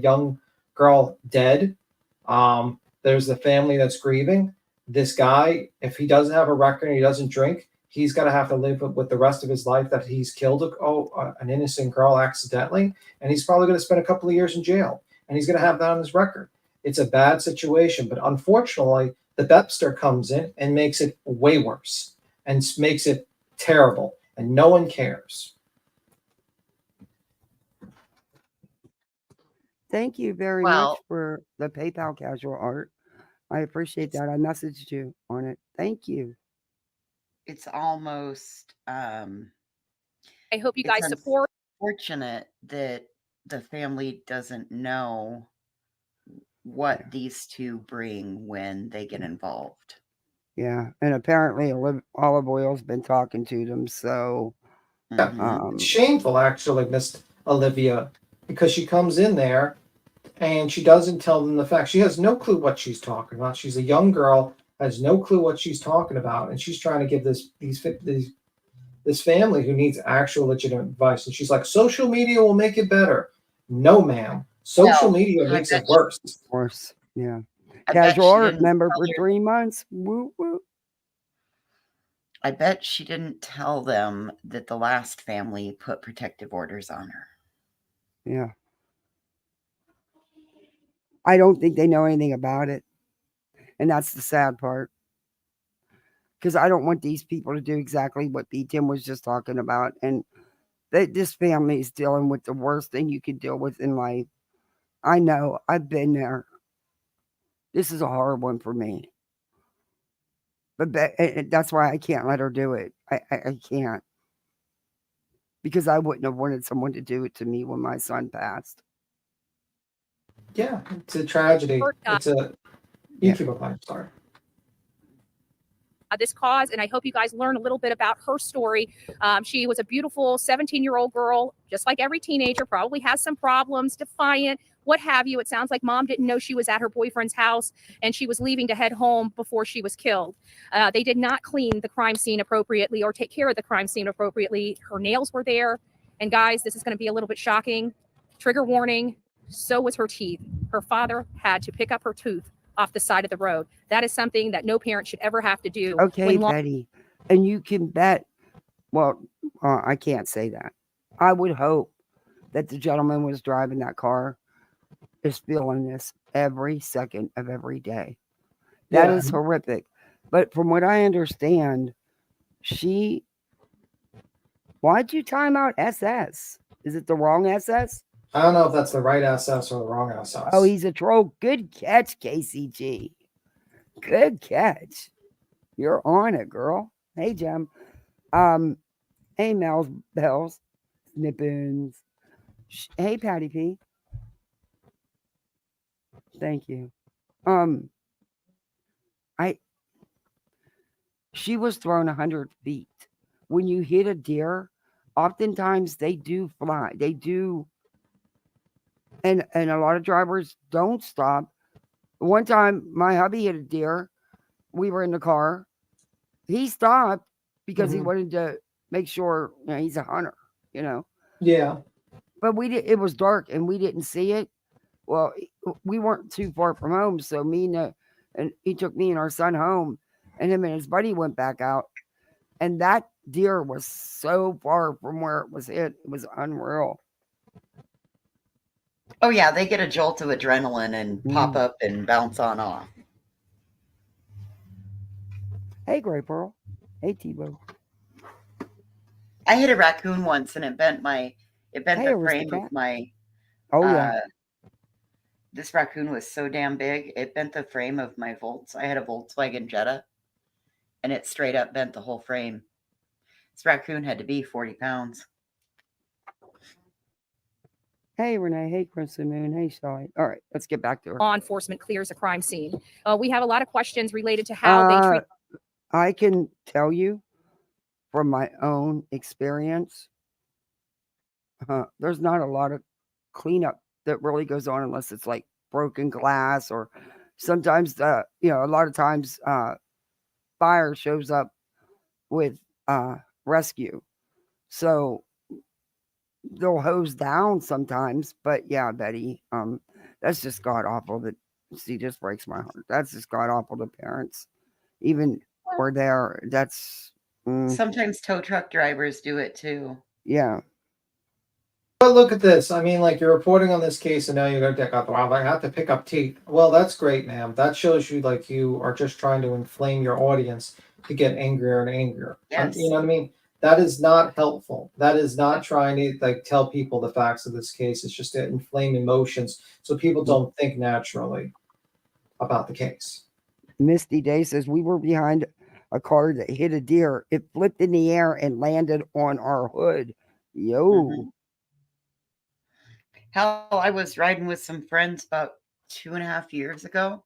young girl dead. There's the family that's grieving. This guy, if he doesn't have a record and he doesn't drink, he's going to have to live with the rest of his life that he's killed an innocent girl accidentally, and he's probably going to spend a couple of years in jail, and he's going to have that on his record. It's a bad situation, but unfortunately, the Bepster comes in and makes it way worse and makes it terrible, and no one cares. Thank you very much Well, for the PayPal casual art. I appreciate it's that. I messaged you on it. Thank you. it's almost I hope you it's guys support. unfortunate that the family doesn't know what Yeah. these two bring when they get involved. Yeah. And apparently olive oil's been talking to them. So Yeah, Mhm. it's shameful, actually, Miss Olivia, because she comes in there and she doesn't tell them the facts. She has no clue what she's talking about. She's a young girl, has no clue what she's talking about, and she's trying to give this family who needs actual legitimate advice. And she's like, social media will make it better. No, ma'am. Social Well, media I makes bet it worse. of course. Yeah. I bet Casual she art didn't member tell for her 3 months. Woo woo. I bet she didn't tell them that the last family put protective orders on her. Yeah. I don't think they know anything about it. And that's the sad part. Because I don't want these people to do exactly what B. Tim was just talking about. And this family is dealing with the worst thing you can deal with in life. I know. I've been there. This is a hard one for me. But that's why I can't let her do it. I can't. Because I wouldn't have wanted someone to do it to me when my son passed. Yeah, it's a tragedy. It's a you Yeah. keep applying. Sorry. This cause, and I hope you guys learn a little bit about her story. She was a beautiful 17-year-old girl, just like every teenager, probably has some problems, defiant, what have you. It sounds like mom didn't know she was at her boyfriend's house and she was leaving to head home before she was killed. They did not clean the crime scene appropriately or take care of the crime scene appropriately. Her nails were there. And guys, this is going to be a little bit shocking. Trigger warning. So was her teeth. Her father had to pick up her tooth off the side of the road. That is something that no parent should ever have to do. Okay, Betty. And you can bet, well, I can't say that. I would hope that the gentleman was driving that car is feeling this every second of every day. That Yeah. is horrific. But from what I understand, why'd you time out SS? Is it the wrong SS? I don't know if that's the right SS or the wrong SS. Oh, he's a troll. Good catch, KCG. Good catch. You're on it, girl. Hey, Jem. Hey, Mel's Bells. Snippins. Hey, Patty P. Thank you. She was thrown 100 feet. When you hit a deer, oftentimes they do fly. They do. And a lot of drivers don't stop. One time, my hubby hit a deer we were in the car. He stopped because he Mhm. wanted to make sure, he's a hunter, Yeah. but it was dark and we didn't see it. Well, we weren't too far from home, so and he took me and our son home, and him and his buddy went back out, and that deer was so far from where it was hit. It was unreal. Oh yeah, they get a jolt of adrenaline and pop Mm. up and bounce on off. Hey, Gray Pearl. Hey, Tebow. I hit a raccoon once and it bent Hey, the Aristocrat. frame of my Oh yeah. this raccoon was so damn big, it bent the frame of my Volts. I had a Volkswagen Jetta and it straight up bent the whole frame. This raccoon had to be 40 pounds. Hey, Renee. Hey, Crimson Moon. Hey, Shelly. All right, let's get back to her. Law enforcement clears a crime scene. We have a lot of questions related to how they treat. I can tell you from my own experience, there's not a lot of cleanup that really goes on unless it's like broken glass, or sometimes a lot of times fire shows up with rescue, so they'll hose down sometimes. But yeah, Betty, that's just god awful. That she just breaks my heart. That's just god awful to parents, even were there. That's Sometimes tow truck drivers do it too. yeah. But look at this. I mean, like, you're reporting on this case, and now you're going to take out the wild. I have to pick up teeth. Well, that's great, ma'am. That shows you like you are just trying to inflame your audience to get angrier and angrier. Yes. You know what I mean? That is not helpful. That is not trying to like tell people the facts of this case. It's just to inflame emotions so people don't think naturally about the case. Misty Day says we were behind a car that hit a deer. It flipped in the air and landed on our hood. Yo. Mm-hmm. Hell, I was riding with some friends about 2.5 years ago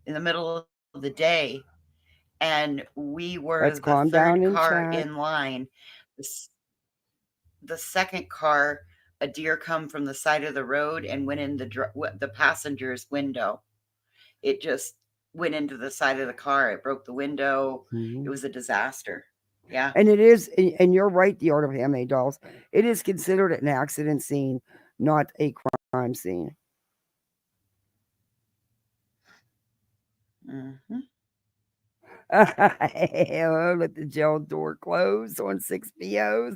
in the middle of the day, and we were Let's the calm down third in car chat. in line. The second car, a deer come from the side of the road and went in the passenger's window. It just went into the side of the car. It broke the window. It was a disaster. Yeah. And it is, and you're right, the Art of Handmade Dolls. It is considered an accident scene, not a crime scene. Mm-hmm. Let the jail door close on 6 POs.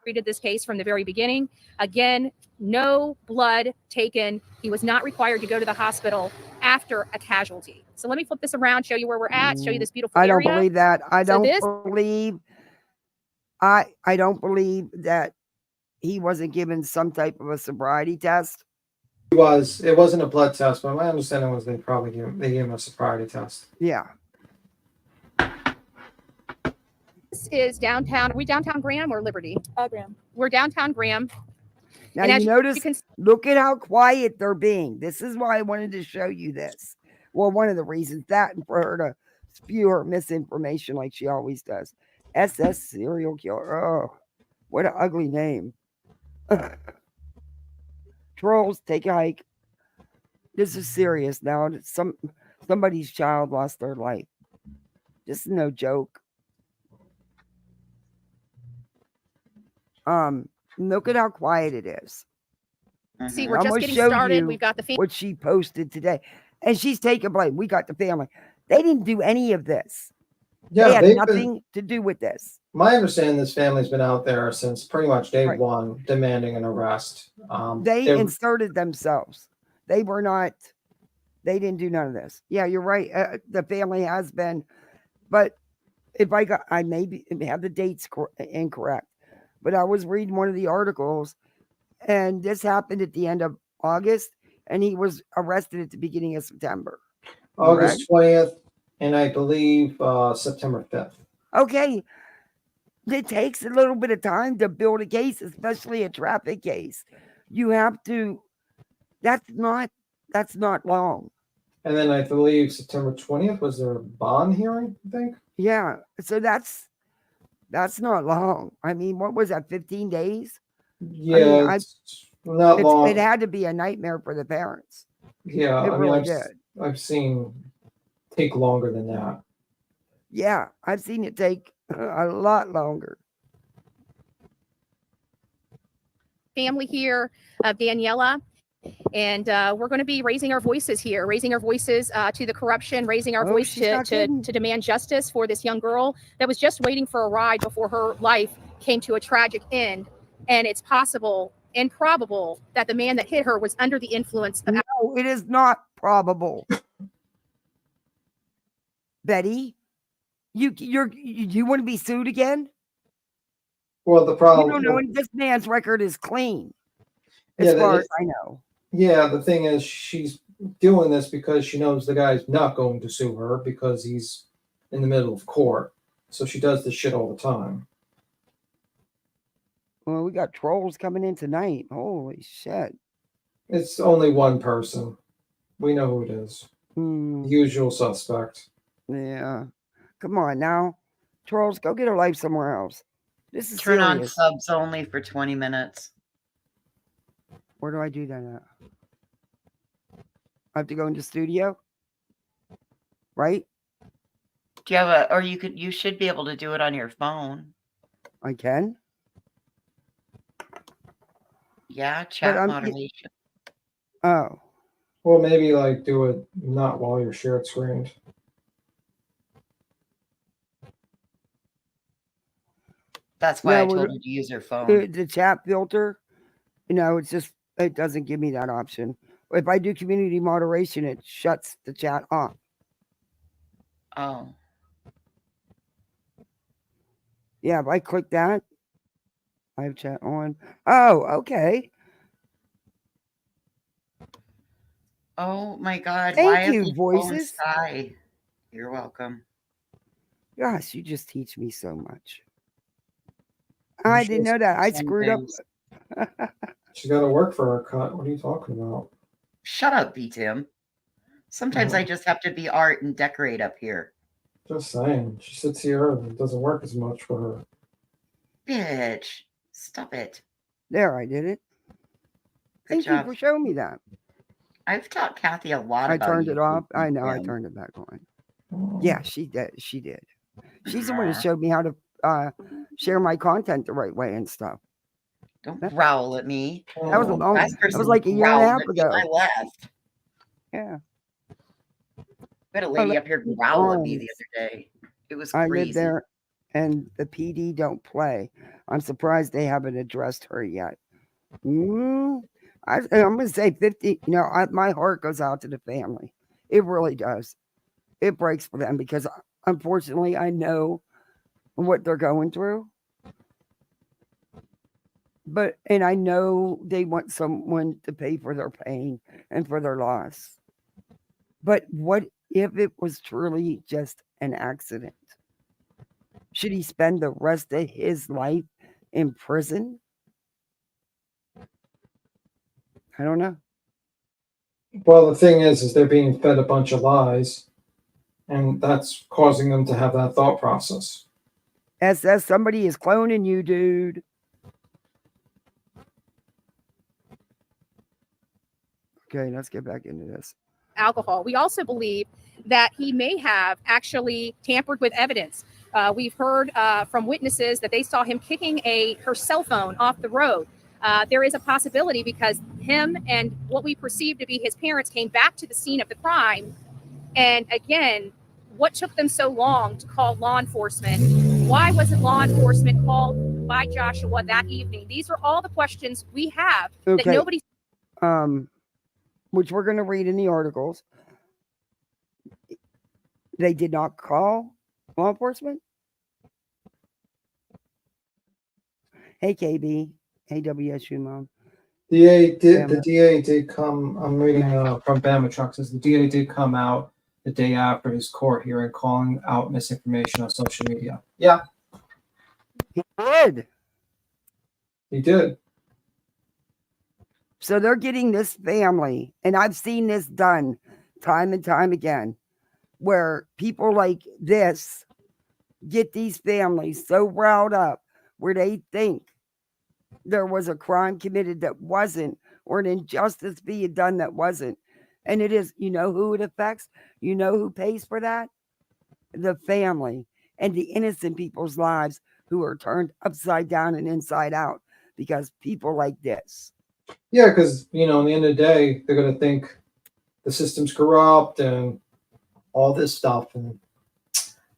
Treated this case from the very beginning. Again, no blood taken. He was not required to go to the hospital after a casualty. So let me flip this around, show you where we're at, show you this beautiful I don't area. believe that. I So don't believe that he wasn't given some type of a sobriety test. It wasn't a blood test, but my understanding was they gave him a sobriety test. Yeah. This is downtown. Are we downtown Graham or Liberty? Graham. We're downtown Graham. Now And as you notice, can, look at how quiet they're being. This is why I wanted to show you this. Well, one of the reasons that, and for her to spew her misinformation like she always does. SS serial killer. Oh, what an ugly name. Trolls, take a hike. This is serious now. Somebody's child lost their life. This is no joke. Look at how quiet it is. see, we're I'm just gonna getting show started. you We've got the what she posted today, and she's taking blame. We got the family. They didn't do any of this. Yeah, they had they've nothing to do with this. My understanding, this family's been out there since pretty much day Right. one, demanding an arrest. They inserted themselves. They were not. They didn't do none of this. Yeah, you're right. The family has been, but if I maybe have the dates incorrect, but I was reading one of the articles, and this happened at the end of August, and he was arrested at the beginning of September. August 20th, and I believe September 5th. Okay. It takes a little bit of time to build a case, especially a traffic case. You have to, that's not long. And then I believe September 20th was their bond hearing, I think. Yeah. So that's not long. I mean, what was that, 15 days? Yeah, it's not long. It had to be a nightmare for the parents. Yeah, It I mean, really did. I've seen take longer than that. Yeah, I've seen it take a lot longer. Family here of Daniela. And we're going to be raising our voices here, raising our voices to the corruption, raising our voice she's not to kidding. demand justice for this young girl that was just waiting for a ride before her life came to a tragic end. And it's possible and probable that the man that hit her was under the influence of. No, it is not probable. Betty, you want to be sued again? Well, the You problem. don't know, this man's record is clean, as Yeah, far as I know. Yeah, the thing is, she's doing this because she knows the guy's not going to sue her because he's in the middle of court. So she does this shit all the time. Well, we got trolls coming in tonight. Holy shit. It's only one person. We know who it is. Hmm. Usual suspect. Yeah. Come on now. Trolls, go get a life somewhere else. This is Turn on serious. subs only for 20 minutes. Where do I do that at? I have to go into studio? Right? Do you have or you should be able to do it on your phone. I can? Yeah, chat moderation. Oh. Well, maybe like do it not while you're shared screened. That's why I told you to use your phone. The chat filter, it's just, it doesn't give me that option. If I do community moderation, it shuts the chat off. Oh. Yeah, if I click that, I have chat on. Oh, okay. Oh my God. Thank you, Voices. Sky? You're welcome. Gosh, you just teach me so much. I didn't know that. I screwed up. She got to work for her cut. What are you talking about? Shut up, B-Tim. Sometimes I just have to be art and decorate up here. Just saying. She sits here and it doesn't work as much for her. Bitch. Stop it. There, I did it. Thank you for showing me that. I've taught Kathy a lot about I turned it off. I know. B-Tim. I turned it back on. Yeah, she did. She's the one that showed me how to share my content the right way and stuff. Don't growl at me. That was that was like a year and a half ago. I left. Yeah. I had a lady up here growl at me the other day. It was crazy. I live there, and the PD don't play. I'm surprised they haven't addressed her yet. I'm going to say 50. My heart goes out to the family. It really does. It breaks for them because, unfortunately, I what they're going through. And I know they want someone to pay for their pain and for their loss. But what if it was truly just an accident? Should he spend the rest of his life in prison? I don't know. Well, the thing is they're being fed a bunch of lies, and that's causing them to have that thought process. SS, somebody is cloning you, dude. Okay, let's get back into this. Alcohol. We also believe that he may have actually tampered with evidence. We've heard from witnesses that they saw him kicking her cell phone off the road. There is a possibility because him and what we perceive to be his parents came back to the scene of the crime. And again, what took them so long to call law enforcement? Why wasn't law enforcement called by Joshua that evening? These are all the questions we have that nobody. Which we're going to read in the articles. They did not call law enforcement. Hey, KB. Hey, WSU mom. The DA did come. I'm reading from Bama Truck. Says the DA did come out the day after his court hearing, calling out misinformation on social media. Yeah, he did. He did. So they're getting this family, and I've seen this done time and time again, where people like this get these families so riled up where they think there was a crime committed that wasn't, or an injustice being done that wasn't. And it is, you know who it affects? You know who pays for that? The family and the innocent people's lives who are turned upside down and inside out because people like this. Yeah, because in the end of the day, they're going to think the system's corrupt and all this stuff, and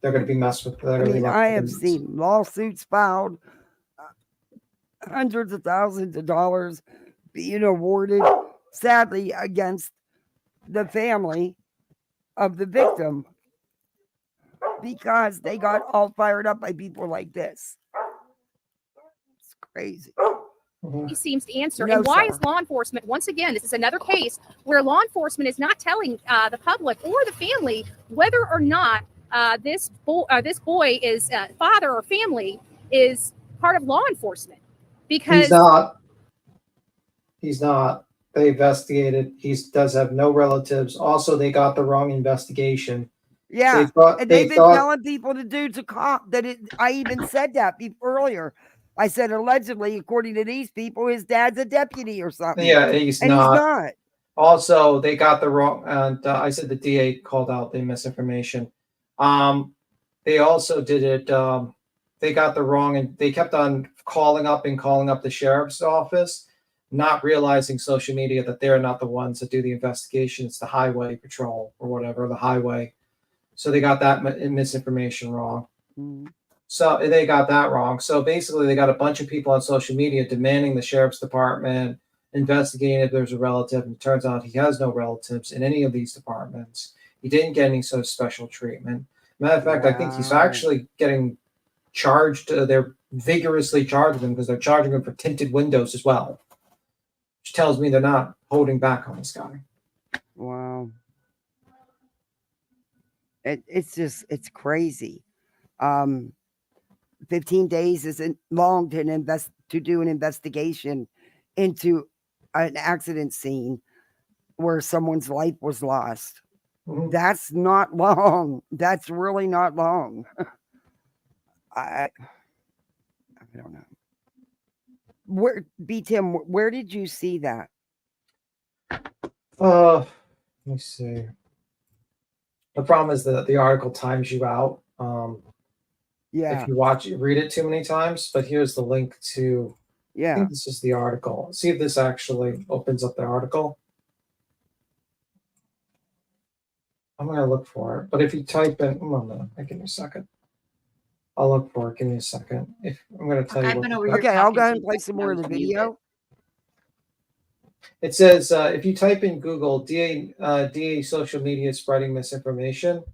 they're going to be messed with. They're I going to be mean, left I with have the nuts. seen lawsuits filed, hundreds of thousands of dollars being awarded, sadly, against the family of the victim because they got all fired up by people like this. It's crazy. Mhm. He seems to answer. No, and why sir. is law enforcement, once again, this is another case where law enforcement is not telling the public or the family whether or not this boy is father or family is part of law enforcement. Because He's not. He's not. They investigated. He does have no relatives. Also, they got the wrong investigation. Yeah. They And they've been thought telling people to do to cop that I even said that earlier. I said allegedly, according to these people, his dad's a deputy or something. yeah, he's And not. he's not. Also, they got the wrong. And I said the DA called out the misinformation. They also did it. They got the wrong, and they kept on calling up the sheriff's office, not realizing social media that they're not the ones that do the investigation. It's the highway patrol or whatever, the highway. So they got that misinformation wrong. Mhm. So they got that wrong. So basically, they got a bunch of people on social media demanding the sheriff's department investigating if there's a relative. And it turns out he has no relatives in any of these departments. He didn't get any sort of special treatment. Matter of fact, I think he's Wow. actually getting charged. They're vigorously charging him because they're charging him for tinted windows as well, which tells me they're not holding back on this guy. Wow. It's crazy. 15 days isn't long to do an investigation into an accident scene where someone's life was lost. Mhm. That's not long. That's really not long. I don't know. Where Tim, where did you see that? Let me see. The problem is that the article times you out. Yeah. If you read it too many times. But here's the link to. I Yeah. think this is the article. See if this actually opens up the article. I'm gonna look for it. But if you type in, give me a second. I'll look for it. Give me a second. If I'm gonna tell you I've what. been over here Okay, I'll go talking ahead to and play you some guys, more I of the was muted. video. It says if you type in Google DA social media spreading misinformation.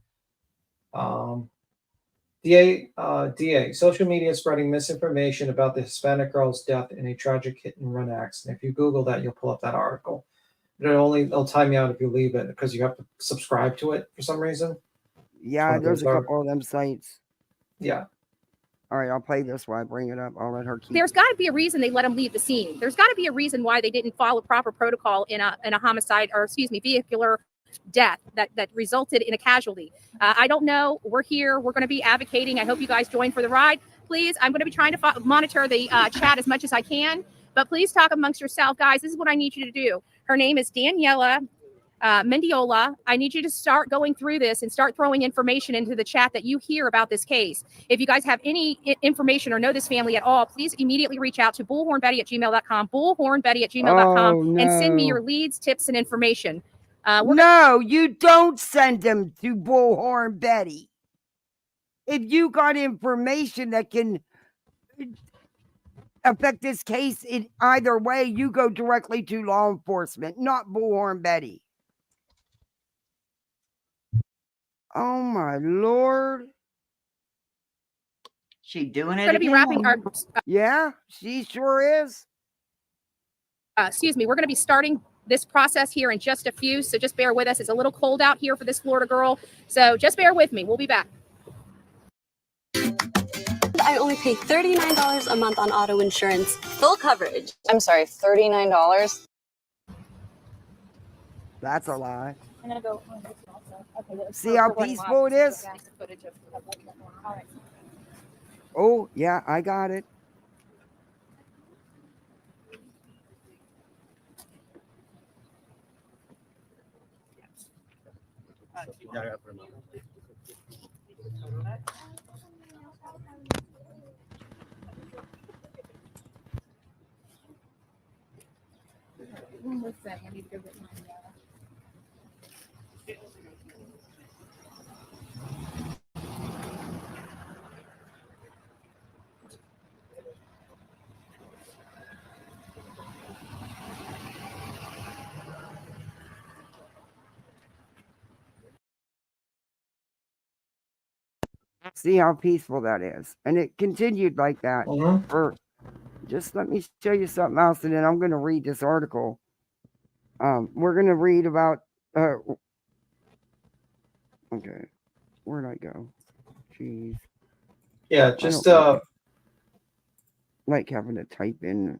DA social media spreading misinformation about the Hispanic girl's death in a tragic hit and run accident. If you Google that, you'll pull up that article. But it'll time you out if you leave it because you have to subscribe to it for some reason. Yeah, there's a couple of them sites. Yeah. All right, I'll play this while I bring it up. I'll let her keep. there's got to be a reason they let him leave the scene. There's got to be a reason why they didn't follow proper protocol in a homicide, or vehicular death that resulted in a casualty. I don't know. We're here. We're going to be advocating. I hope you guys join for the ride. Please, I'm going to be trying to monitor the chat as much as I can, but please talk amongst yourself, guys. This is what I need you to do. Her name is Daniela Mendiola. I need you to start going through this and start throwing information into the chat that you hear about this case. If you guys have any information or know this family at all, please immediately reach out to bullhornbetty@gmail.com, bullhornbetty@gmail.com, Oh, no. and send me your leads, tips, and information. No, you don't send them to Bullhorn Betty. If you got information that can affect this case in either way, you go directly to law enforcement, not Bullhorn Betty. Oh my Lord. She doing it We're going to be wrapping our, Yeah, she sure is. we're going to be starting this process here in just a few, so just bear with us. It's a little cold out here for this Florida girl, so just bear with me. We'll be back. I only pay $39 a month on auto insurance, full coverage. I'm sorry, $39? That's a lie. I'm going to go. Okay, See how peaceful it is? Oh, yeah, I got it. See how peaceful that is. And it continued like that Mhm. for just let me show you something else, and then I'm going to read this article. We're going to read about, okay, where'd I go? Jeez. Yeah, I just don't like having to type in.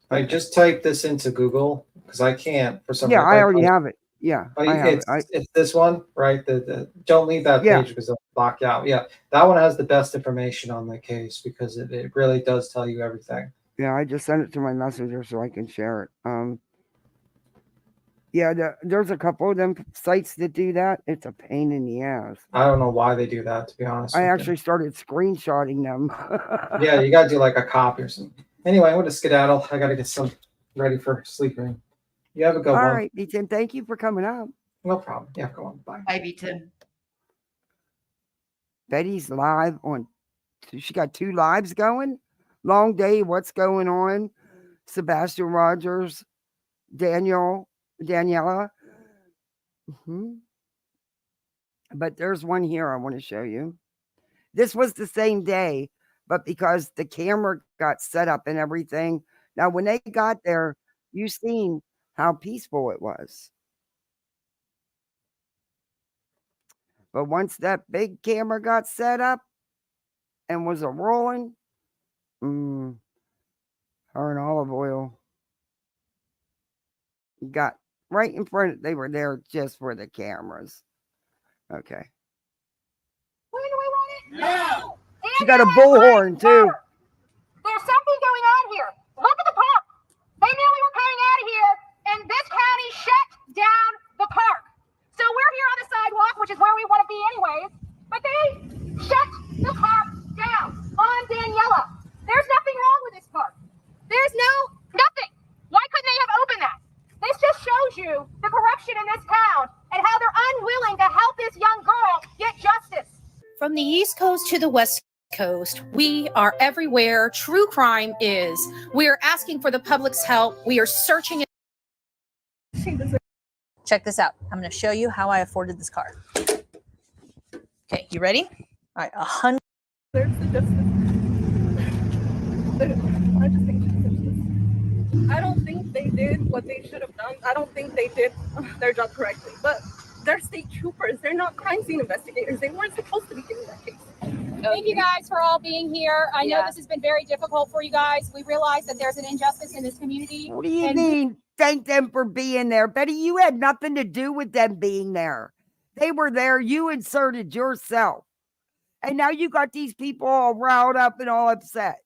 I just typed this into Google because I can't for some Yeah, reason. I already have it. Yeah, Oh, I have it. it's this one, right? The don't leave that Yeah. page because it'll block you out. Yeah, that one has the best information on the case because it really does tell you everything. Yeah, I just sent it to my messenger so I can share it. Yeah, there's a couple of them sites that do that. It's a pain in the ass. I don't know why they do that, to be honest. I with you. actually started screenshotting them. Yeah, you gotta do like a copy or something. Anyway, I'm gonna skedaddle. I gotta get some ready for sleeping. You have a good All one. right, D10, thank you for coming up. No problem. Yeah, go on. Bye. Bye, Beaton. Betty's live on. She got 2 lives going. Long day. What's going on? Sebastian Rogers, Daniela. But there's one here I want to show you. This was the same day, but because the camera got set up and everything. Now, when they got there, you seen how peaceful it was. But once that big camera got set up and was a rolling, her and Olive Oil got right in front. They were there just for the cameras. Okay. When do we want it? No. She got a bullhorn too. There's something going on here. Look at the park. They knew we were coming out of here, and this county shut down the park. So we're here on the sidewalk, which is where we want to be anyways, but they shut the park down on Daniela. There's nothing wrong with this park. There's nothing. Why couldn't they have opened that? This just shows you the corruption in this town and how they're unwilling to help this young girl get justice. From the East Coast to the West Coast, we are everywhere. True crime is. We are asking for the public's help. We are searching. Check this out. I'm going to show you how I afforded this car. Okay, you ready? All right, 100. There's the justice. I just think it's justice. I don't think they did what they should have done. I don't think they did their job correctly. But they're state troopers. They're not crime scene investigators. They weren't supposed to be doing that case. Thank you guys for all being here. I know this has been very difficult for you guys. We realize that there's an injustice in this community. What do you mean? Thank them for being there. Betty, you had nothing to do with them being there. They were there. You inserted yourself. And now you got these people all riled up and all upset.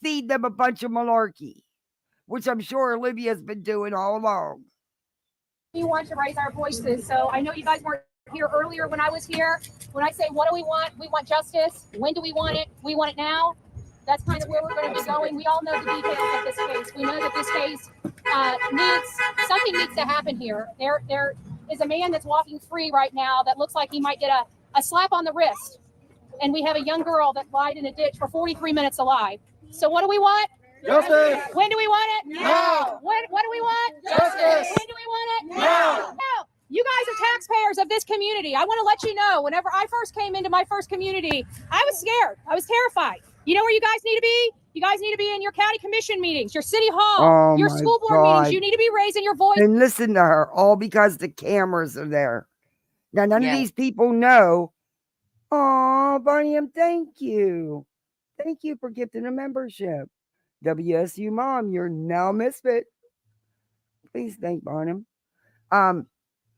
Feed them a bunch of malarkey, which I'm sure Olivia's been doing all along. We want to raise our voices. So I know you guys weren't here earlier when I was here. When I say, what do we want justice. When do we want it? We want it now. That's kind of where we're going to be going. We all know the details of this case. We know that this case something needs to happen here. There is a man that's walking free right now that looks like he might get a slap on the wrist. And we have a young girl that lied in a ditch for 43 minutes alive. So what do we want? Justice. When do we want it? Now. What do we want? Justice. When do we want it? Now. No. You guys are taxpayers of this community. I want to let you know, whenever I first came into my first community, I was scared. I was terrified. You know where you guys need to be? You guys need to be in your county commission meetings, your city hall, your school board meetings. You need to be raising your voice. And listen to her, all because the cameras are there. Now, none of these people know. Oh, Bonnie, thank you. Thank you for gifting a membership. WSU Mom, you're now a misfit. Please thank Barnum.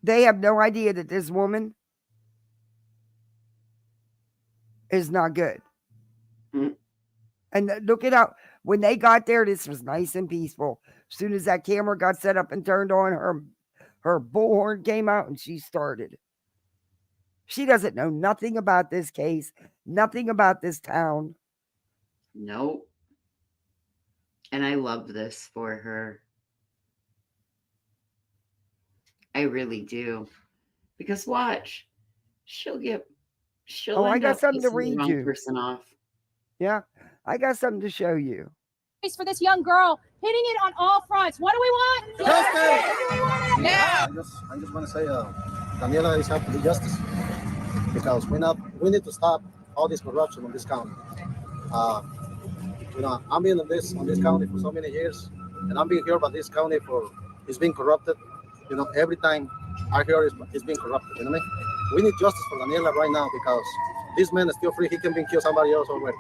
They have no idea that this woman is not good. And look it up. When they got there, this was nice and peaceful. As soon as that camera got set up and turned on, her bullhorn came out and she started. She doesn't know nothing about this case, nothing about this town. Nope. And I love this for her. I really do. Because watch, she'll Oh, I end got up something to pissing the read wrong you. person off. Yeah, I got something to show you. For this young girl, hitting it on all fronts. What do we want? Justice! Yeah. I just want to say, Daniela is have to be justice because we need to stop all this corruption in this county. I'm been on this county for so many years, and I'm being here by this county for it's being corrupted. Every time I hear it's being corrupted. You know what I mean? We need justice for Daniela right now because this man is still free. He can be kill somebody else over.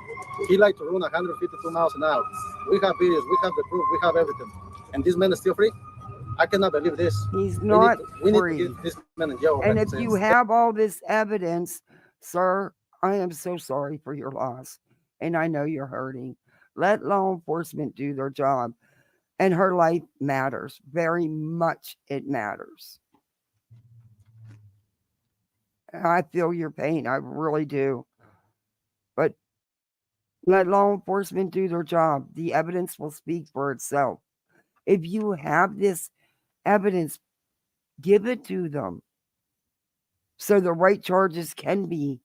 He like to run 152 miles an hour. We have videos, we have the proof, we have everything, and this man is still free. I cannot believe this. He's not we need free. to get this man in jail. And if you have all this evidence, sir, I am so sorry for your loss. And I know you're hurting. Let law enforcement do their job. And her life matters. Very much it matters. I feel your pain. I really do. But let law enforcement do their job. The evidence will speak for itself. If you have this evidence, give it to them so the right charges can be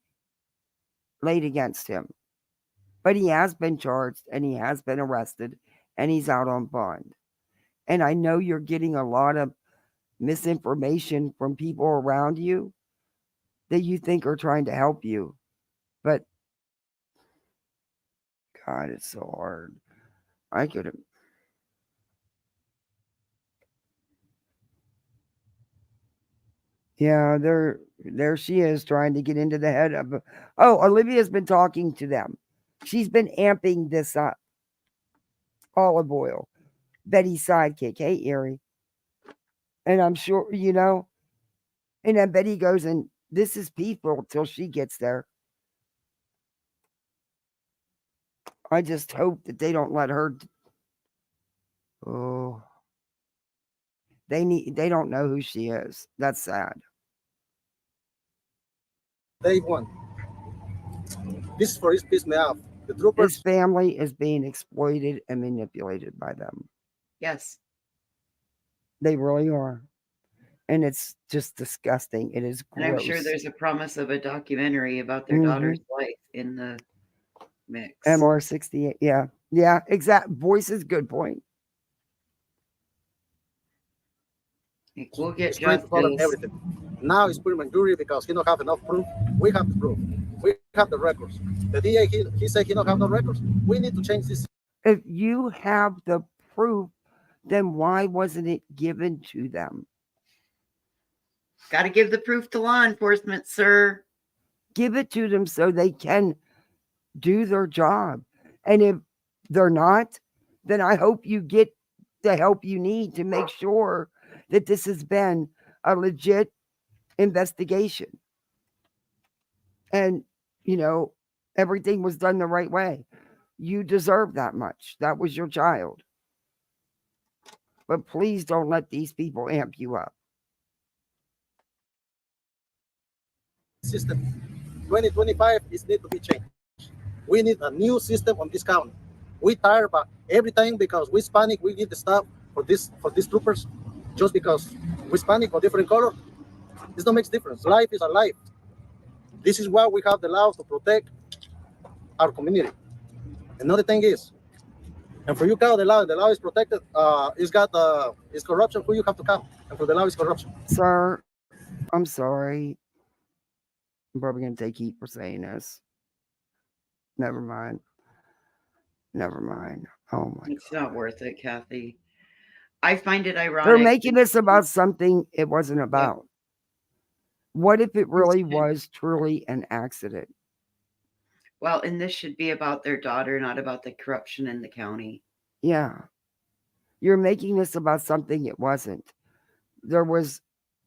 laid against him. But he has been charged and he has been arrested and he's out on bond. And I know you're getting a lot of misinformation from people around you that you think are trying to help you. But God, it's so hard. I could have. Yeah, there she is trying to get into the head of. Oh, Olivia's been talking to them. She's been amping this up. Olive oil. Betty's sidekick. Hey, Erie. And I'm sure, and then Betty goes, and this is peaceful till she gets there. I just hope that they don't let her. Oh, they don't know who she is. That's sad. Day one. This for this pissed me off. The troopers. His family is being exploited and manipulated by them. Yes. They really are. And it's just disgusting. It is gross. And I'm sure there's a promise of a documentary about their daughter's life in the mix. MR68. Yeah. Yeah, exact. Voice is good point. We'll get justice. Everything. Now it's premature because he don't have enough proof. We have the proof. We have the records. The DA, he said he don't have no records. We need to change this. If you have the proof, then why wasn't it given to them? Got to give the proof to law enforcement, sir. Give it to them so they can do their job. And if they're not, then I hope you get the help you need to make sure that this has been a legit investigation. And, everything was done the right way. You deserve that much. That was your child. But please don't let these people amp you up. System 2025 is need to be changed. We need a new system on this county. We tired about everything because we Hispanic, we need the stuff for these troopers just because we Hispanic or different color. This don't make difference. Life is a life. This is why we have the law to protect our community. Another thing is, and for you count the law is protected. It's corruption. Who you have to count, and for the law is corruption. Sir, I'm sorry. I'm probably gonna take heat for saying this. Never mind. Oh my It's not worth it, Kathy. I find it ironic. They're making this about something it wasn't about. Yep. What if it really was truly an accident? Well, and this should be about their daughter, not about the corruption in the county. Yeah. You're making this about something it wasn't. There was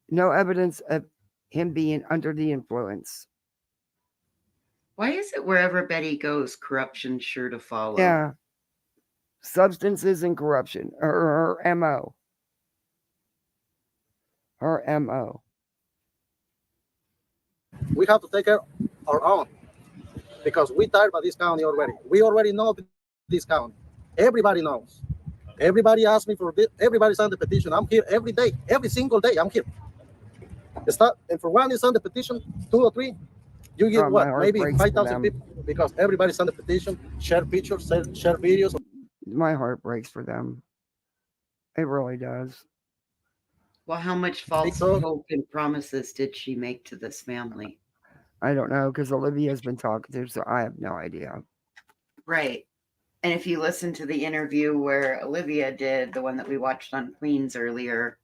no evidence of him being under the influence. Why is it wherever Betty goes, corruption's sure to follow? Yeah. Substances and corruption. Her MO. Her MO. We have to take care of our own because we tired by this county already. We already know this county. Everybody knows. Everybody asked me for this. Everybody signed the petition. I'm here every day, every single day. I'm here. And for one, you signed the petition, 2 or 3, you get My what? heart Maybe breaks for 5,000 them. people because everybody signed the petition, share pictures, share videos. My heart breaks for them. It really does. Well, how much false So- hope and promises did she make to this family? I don't know because Olivia's been talking to her, so I have no idea. Right. And if you listen to the interview where Olivia did, the one that we watched on Queens earlier,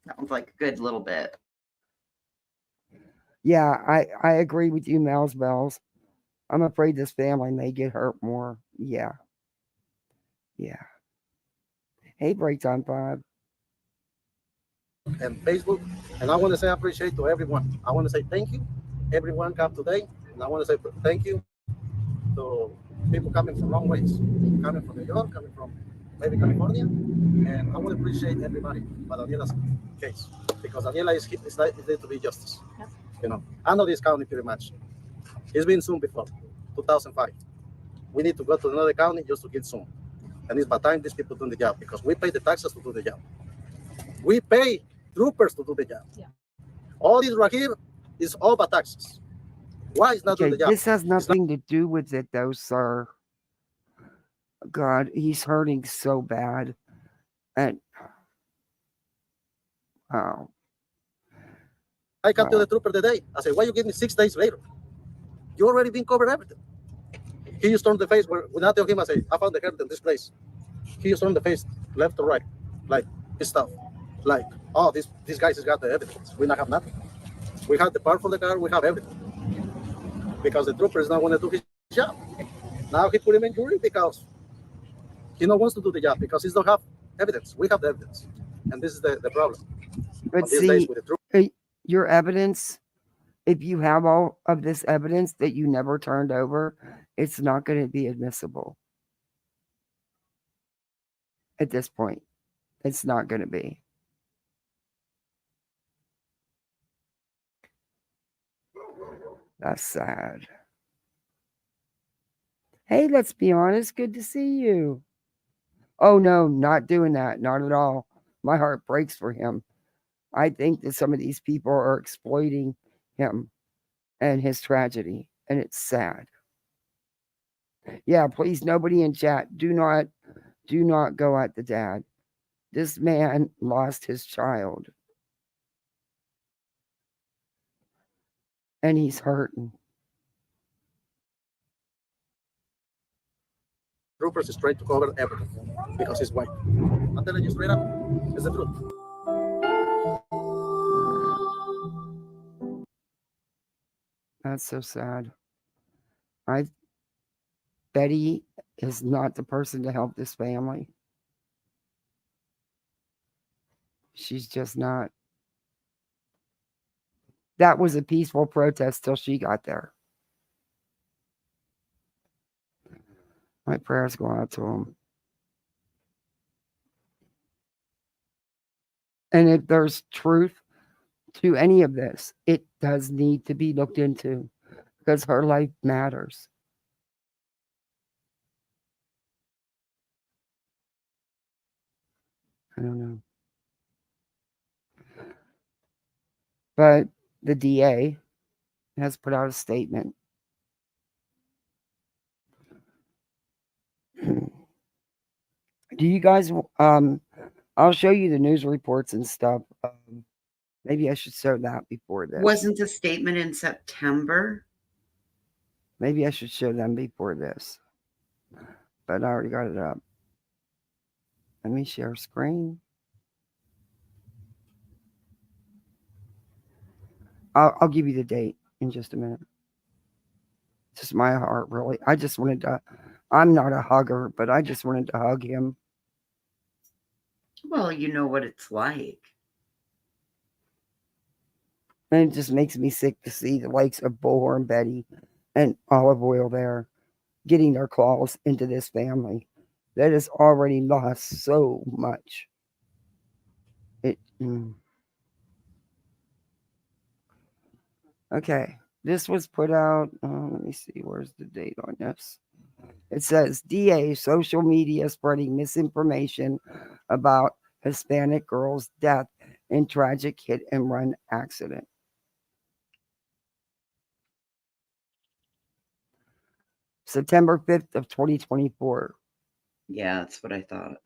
that was like a good little bit. Yeah, I agree with you, Mel's Bells. I'm afraid this family may get hurt more. Yeah. Yeah. Hey, Breakdown 5. And Facebook. And I want to say I appreciate to everyone. I want to say thank you. Everyone come today. And I want to say thank you to people coming from long ways, coming from New York, coming from maybe California. And I want to appreciate everybody for Daniela's case because Daniela is there to be justice. You know, I know this county pretty much. It's been sued before, 2005. We need to go to another county just to get sued. And it's by time these people do the job because we pay the taxes to do the job. We pay troopers to do the job. Yeah. All this right here is all by taxes. Why is not doing Okay, the job? this has nothing to do with it, though, sir. God, he's hurting so bad. And, oh. I come to the trooper today. I say, why you give me 6 days later? You already been covered everything. He just turned the face when I tell him, I say, I found the hurt in this place. He just turned the face left to right, like his stuff. Like, oh, this guy has got the evidence. We not have nothing. We have the part for the car, we have everything. Because the trooper is not going to do his job. Now he put him in jury because he not wants to do the job because he don't have evidence. We have the evidence. And this is the problem. But these days see, with the trooper, your evidence, if you have all of this evidence that you never turned over, it's not going to be admissible. At this point, it's not going to be. That's sad. Hey, let's be honest. Good to see you. Oh, no, not doing that. Not at all. My heart breaks for him. I think that some of these people are exploiting him and his tragedy, and it's sad. Yeah, please, nobody in chat, do not go at the dad. This man lost his child. And he's hurting. troopers is trying to cover everything because he's white. I'm telling you straight up, it's the truth. That's so sad. Betty is not the person to help this family. She's just not. That was a peaceful protest till she got there. My prayers go out to him. And if there's truth to any of this, it does need to be looked into because her life matters. I don't know. But the DA has put out a statement. Do you guys, I'll show you the news reports and stuff. Maybe I should show that before this. Wasn't the statement in September? Maybe I should show them before this. But I already got it up. Let me share screen. I'll give you the date in just a minute. Just my heart, really. I just wanted to, I'm not a hugger, but I just wanted to hug him. Well, you know what it's like. And it just makes me sick to see the likes of Bullhorn Betty and Olive Oil there getting their claws into this family that has already lost so much. Okay, this was put out. Let me see, where's the date on this? It says DA social media spreading misinformation about Hispanic girl's death in tragic hit and run accident. September 5th of 2024. Yeah, that's what I thought.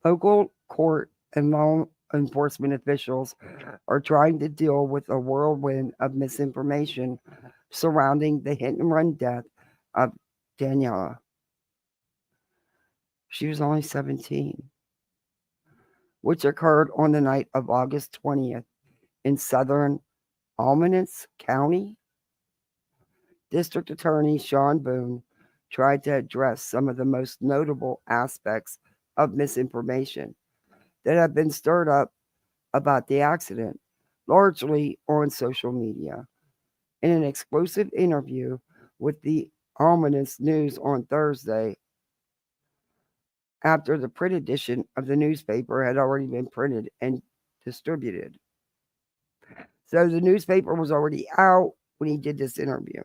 Local court and law enforcement officials are trying to deal with a whirlwind of misinformation surrounding the hit and run death of Daniela. She was only 17, which occurred on the night of August 20th in southern Almonance County. District Attorney Sean Boone tried to address some of the most notable aspects of misinformation that have been stirred up about the accident, largely on social media. In an exclusive interview with the Almonance News on Thursday, after the print edition of the newspaper had already been printed and distributed. So the newspaper was already out when he did this interview.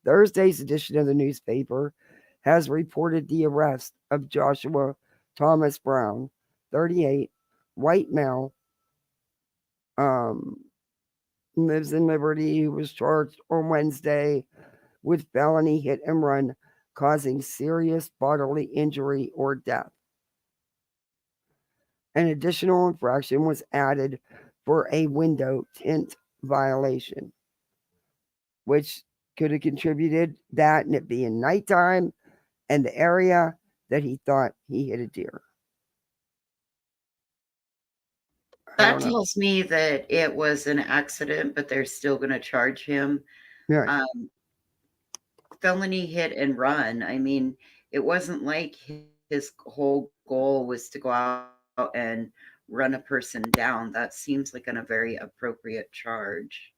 Thursday's edition of the newspaper has reported the arrest of Joshua Thomas Brown, 38, white male, lives in Liberty, who was charged on Wednesday with felony hit and run causing serious bodily injury or death. An additional infraction was added for a window tint violation, which could have contributed that and it being nighttime and the area that he thought he hit a deer. That tells me that it was an accident, but they're still going to charge him. Yeah. Felony hit and run. I mean, it wasn't like his whole goal was to go out and run a person down. That seems like a very appropriate charge,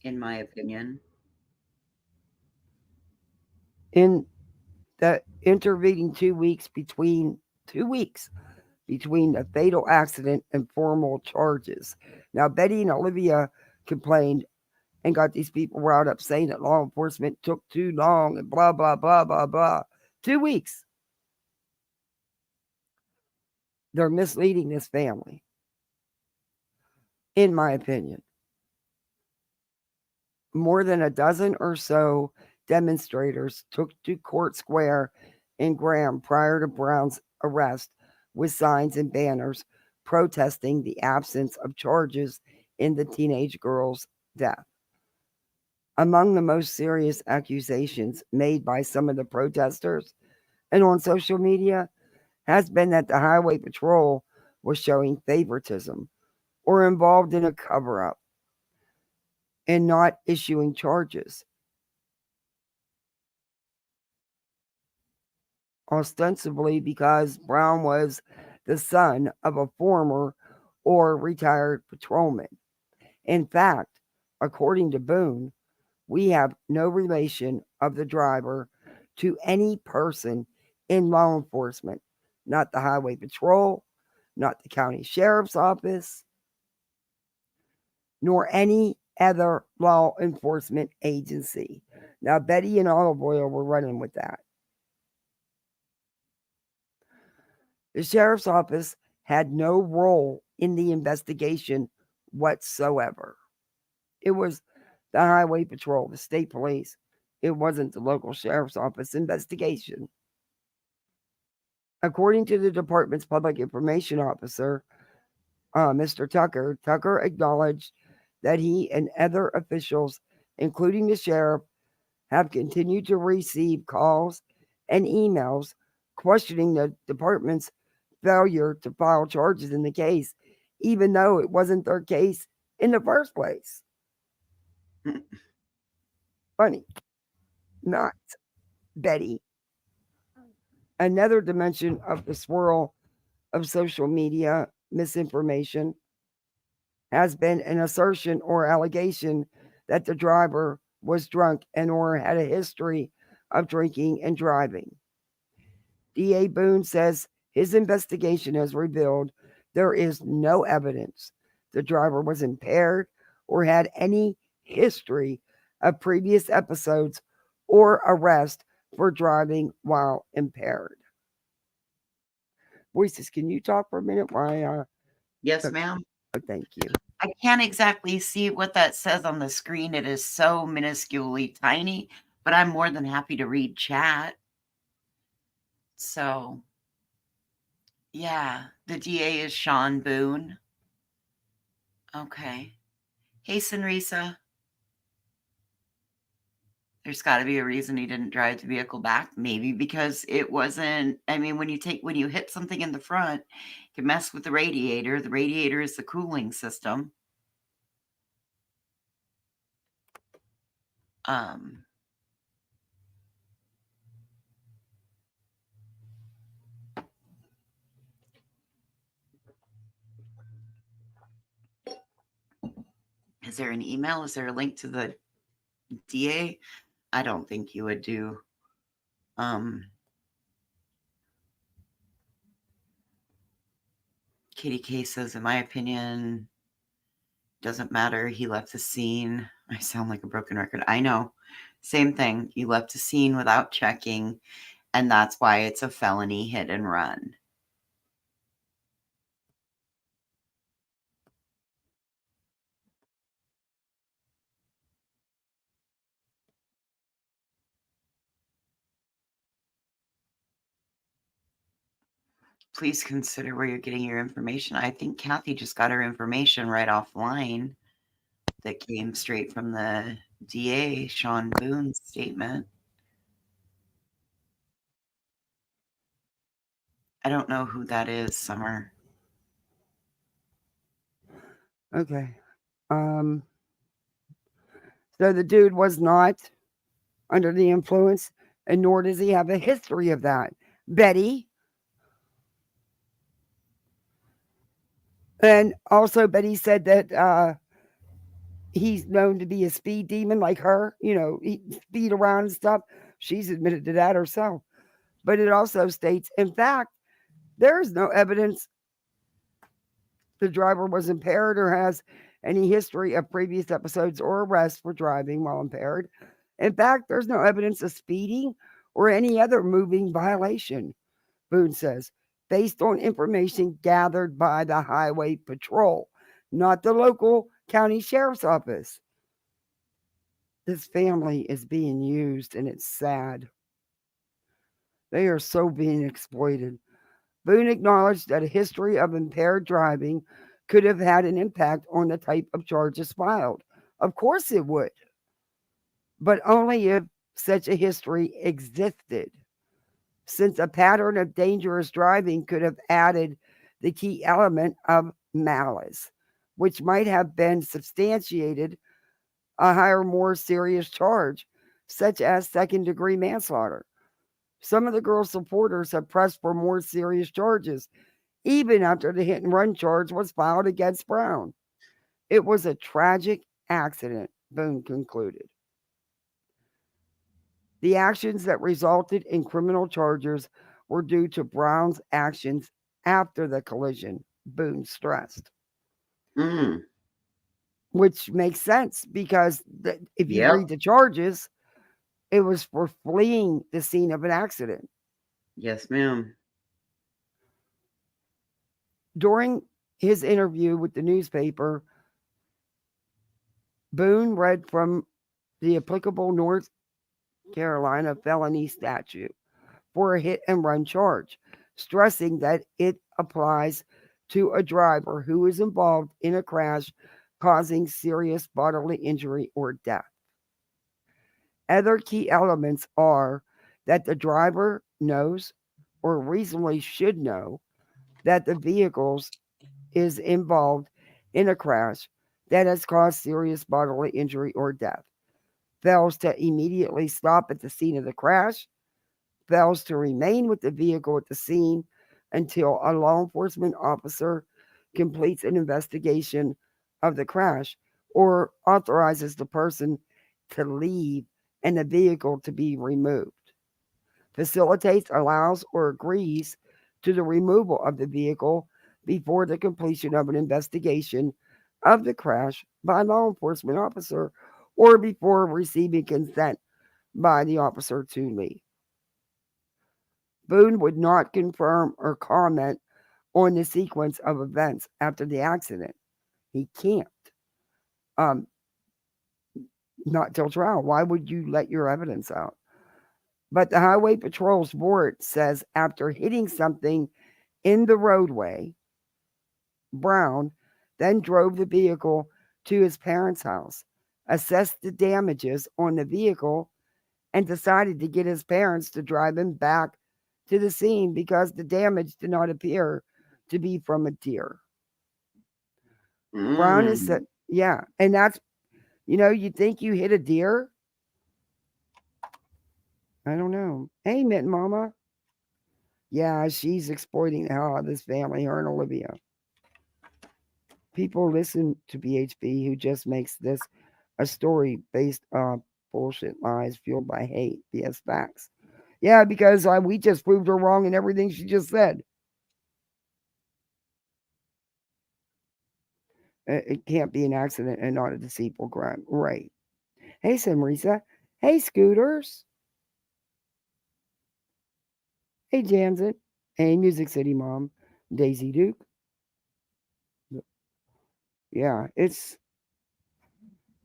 in my opinion. In the intervening 2 weeks between the fatal accident and formal charges. Now, Betty and Olivia complained and got these people riled up saying that law enforcement took too long and blah, blah, blah, blah, blah. 2 weeks. They're misleading this family, in my opinion. More than a dozen or so demonstrators took to Court Square in Graham prior to Brown's arrest with signs and banners protesting the absence of charges in the teenage girl's death. Among the most serious accusations made by some of the protesters and on social media has been that the Highway Patrol was showing favoritism or involved in a cover-up and not issuing charges. Ostensibly because Brown was the son of a former or retired patrolman. In fact, according to Boone, we have no relation of the driver to any person in law enforcement, not the Highway Patrol, not the county sheriff's office, nor any other law enforcement agency. Now, Betty and Olive Oil were running with that. The sheriff's office had no role in the investigation whatsoever. It was the Highway Patrol, the state police. It wasn't the local sheriff's office investigation. According to the department's public information officer, Mr. Tucker acknowledged that he and other officials, including the sheriff, have continued to receive calls and emails questioning the department's failure to file charges in the case, even though it wasn't their case in the first place. Funny. Not, Betty. Another dimension of the swirl of social media misinformation has been an assertion or allegation that the driver was drunk and or had a history of drinking and driving. DA Boone says His investigation has revealed there is no evidence the driver was impaired or had any history of previous episodes or arrest for driving while impaired. Voices, can you talk for a minute? Why? Yes, ma'am. Oh, thank you. I can't exactly see what that says on the screen. It is so minusculely tiny, but I'm more than happy to read chat. So, yeah, the DA is Sean Boone. Okay. Hey, Senrisa. There's got to be a reason he didn't drive the vehicle back. Maybe because it wasn't. I mean, when you hit something in the front, you can mess with the radiator. The radiator is the cooling system. Is there an email? Is there a link to the DA? I don't think you would do. Katie K says, in my opinion, doesn't matter. He left the scene. I sound like a broken record. I know. Same thing. You left the scene without checking, and that's why it's a felony hit and run. Please consider where you're getting your information. I think Kathy just got her information right offline that came straight from the DA, Sean Boone's statement. I don't know who that is, Summer. Okay. So the dude was not under the influence, and nor does he have a history of that. Betty. And also, Betty said that he's known to be a speed demon like her, he speed around and stuff. She's admitted to that herself. But it also states, in fact, there is no evidence the driver was impaired or has any history of previous episodes or arrests for driving while impaired. In fact, there's no evidence of speeding or any other moving violation, Boone says, based on information gathered by the Highway Patrol, not the local county sheriff's office. This family is being used, and it's sad. They are so being exploited. Boone acknowledged that a history of impaired driving could have had an impact on the type of charges filed. Of course it would, but only if such a history existed, since a pattern of dangerous driving could have added the key element of malice, which might have been substantiated a higher, more serious charge, such as second-degree manslaughter. Some of the girl's supporters have pressed for more serious charges, even after the hit-and-run charge was filed against Brown. It was a tragic accident, Boone concluded. The actions that resulted in criminal charges were due to Brown's actions after the collision, Boone stressed. Which makes sense because if you read the charges, it was for fleeing the scene of an accident. Yes, ma'am. During his interview with the newspaper, Boone read from the applicable North Carolina felony statute for a hit and run charge, stressing that it applies to a driver who is involved in a crash causing serious bodily injury or death. Other key elements are that the driver knows or reasonably should know that the vehicle is involved in a crash that has caused serious bodily injury or death, fails to immediately stop at the scene of the crash, fails to remain with the vehicle at the scene until a law enforcement officer completes an investigation of the crash or authorizes the person to leave and the vehicle to be removed, facilitates, allows, or agrees to the removal of the vehicle before the completion of an investigation of the crash by a law enforcement officer or before receiving consent by the officer to leave. Boone would not confirm or comment on the sequence of events after the accident. He can't. Not till trial. Why would you let your evidence out? But the Highway Patrol's report says after hitting something in the roadway, Brown then drove the vehicle to his parents' house, assessed the damages on the vehicle, and decided to get his parents to drive him back to the scene because the damage did not appear to be from a deer. Brown is said, yeah, and that's, you think you hit a deer? I don't know. Hey, Mint Mama. Yeah, she's exploiting the hell out of this family, her and Olivia. People listen to BHB who just makes this a story based on bullshit lies fueled by hate. BS facts. Yeah, because we just proved her wrong in everything she just said. It can't be an accident and not a deceitful crime. Right. Hey, Marisa. Hey, Scooters. Hey, Jansen. Hey, Music City Mom. Daisy Duke. Yeah, it's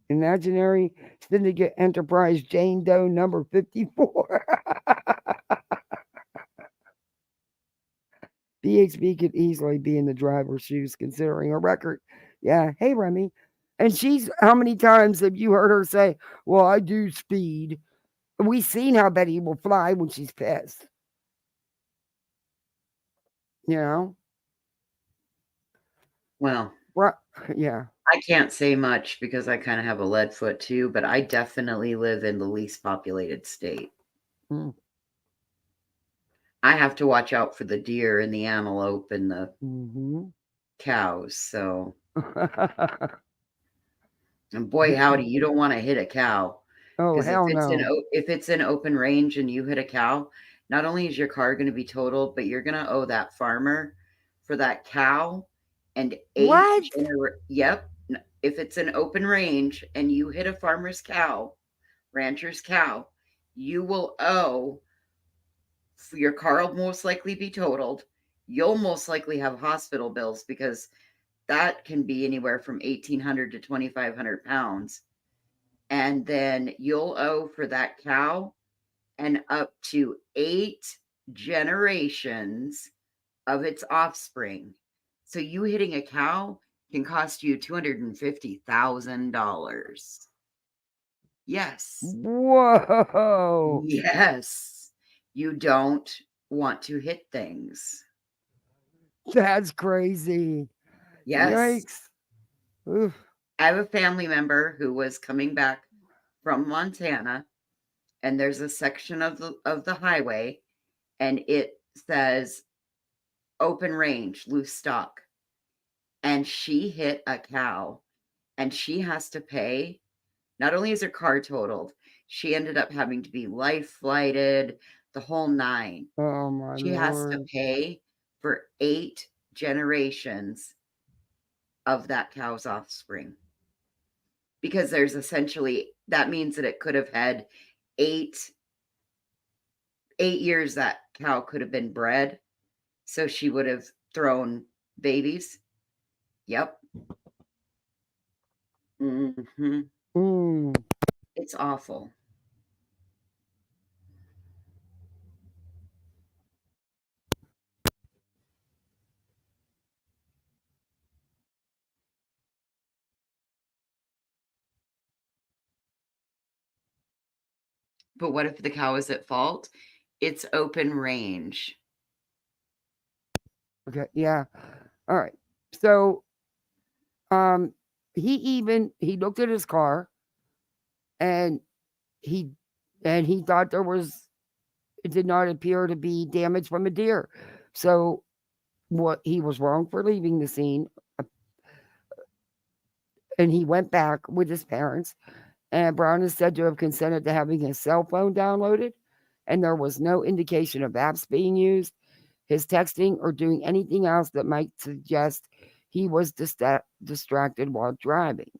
Imaginary Syndicate Enterprise Jane Doe number 54. BXB could easily be in the driver's shoes considering her record. Yeah. Hey, Remy. And how many times have you heard her say, well, I do speed? We've seen how Betty will fly when she's pissed. Well, yeah. I can't say much because I kind of have a lead foot too, but I definitely live in the least populated state. I have to watch out for the deer and the antelope and the cows. So, and boy, howdy, you don't want to hit a cow. Oh, hell no. If it's an open range and you hit a cow, not only is your car going to be totaled, but you're going to owe that farmer for that cow and 8. What? Yep. If it's an open range and you hit a farmer's cow, rancher's cow, you will owe, your car will most likely be totaled. You'll most likely have hospital bills because that can be anywhere from 1,800 to 2,500 pounds. And then you'll owe for that cow and up to 8 generations of its offspring. So you hitting a cow can cost you $250,000. Yes. Whoa. Yes. You don't want to hit things. That's crazy. Yes. Yikes. Oof. I have a family member who was coming back from Montana, and there's a section of the highway, and it says open range, loose stock. And she hit a cow, and she has to pay. Not only is her car totaled, she ended up having to be life flighted, the whole 9. Oh my She has to pay for 8 generations of that cow's offspring. Because there's essentially, that means that it could have had 8 years that cow could have been bred. So she would have thrown babies. Yep. It's awful. But what if the cow is at fault? It's open range. Okay, yeah. All right. So he looked at his car and he thought it did not appear to be damage from a deer. So he was wrong for leaving the scene. And he went back with his parents. And Brown is said to have consented to having his cell phone downloaded. And there was no indication of apps being used. his texting, or doing anything else that might suggest he was distracted while driving.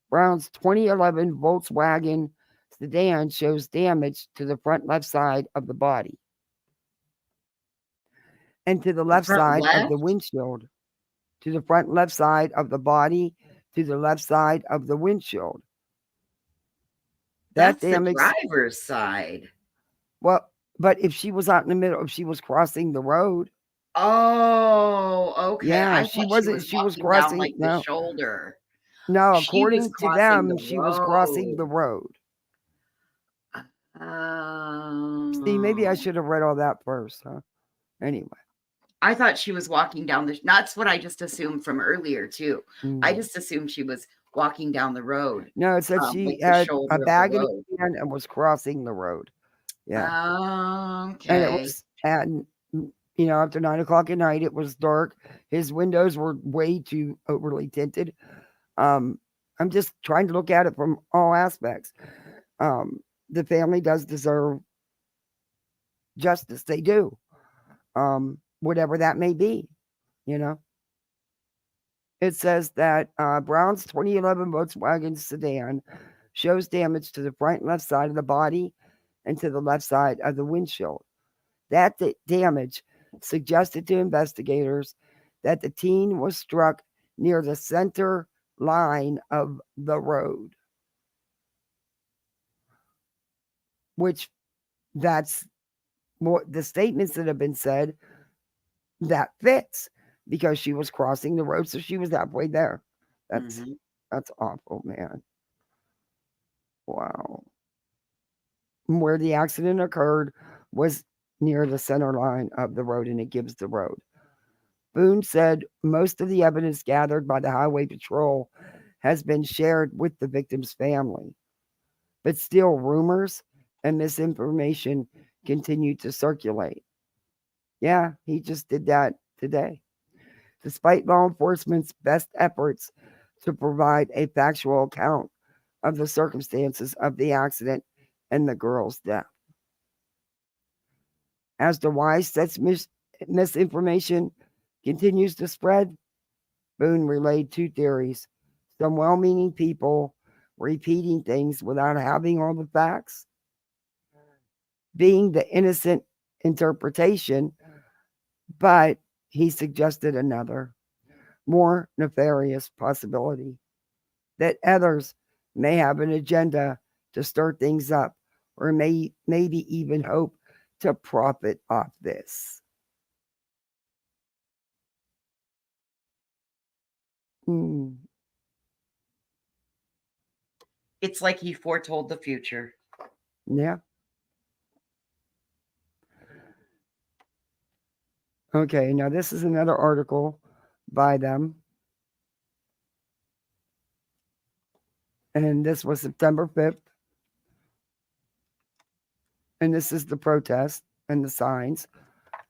Brown's 2011 Volkswagen sedan shows damage to the front left side of the body and to the left front side of the left? windshield. To the front left side of the body, to the left side of the windshield. That's That damage. the driver's side. Well, but if she was out in the middle, if she was crossing the road. Oh, okay. Yeah, I she thought wasn't. She was walking down, crossing. like, the shoulder. No, She was according to crossing them, the she was crossing the road. road. See, maybe I should have read all that first, huh? Anyway. I thought she was walking down the. That's what I just assumed from earlier too. I just assumed she was walking down the road. No, it said like she the had shoulder a of the bag in her road. hand and was crossing the road. Yeah. Okay. And it was at, after 9 o'clock at night. It was dark. His windows were way too overly tinted. I'm just trying to look at it from all aspects. The family does deserve justice. They do. Whatever that may be, It says that Brown's 2011 Volkswagen sedan shows damage to the front and left side of the body and to the left side of the windshield. That damage suggested to investigators that the teen was struck near the center line of the road, which that's what the statements that have been said, that fits, because she was crossing the road, so she was halfway there. That's awful, man. Wow. Where the accident occurred was near the center line of the road, and it gives the road. Boone said most of the evidence gathered by the Highway Patrol has been shared with the victim's family, but still rumors and misinformation continue to circulate. Yeah, he just did that today. Despite law enforcement's best efforts to provide a factual account of the circumstances of the accident and the girl's death. As to why such misinformation continues to spread, Boone relayed two theories. Some well-meaning people repeating things without having all the facts, being the innocent interpretation, but he suggested another, more nefarious possibility, that others may have an agenda to stir things up, or maybe even hope to profit off this. It's like he foretold the future. Yeah. Okay, now this is another article by them. And this was September 5th. And this is the protest and the signs.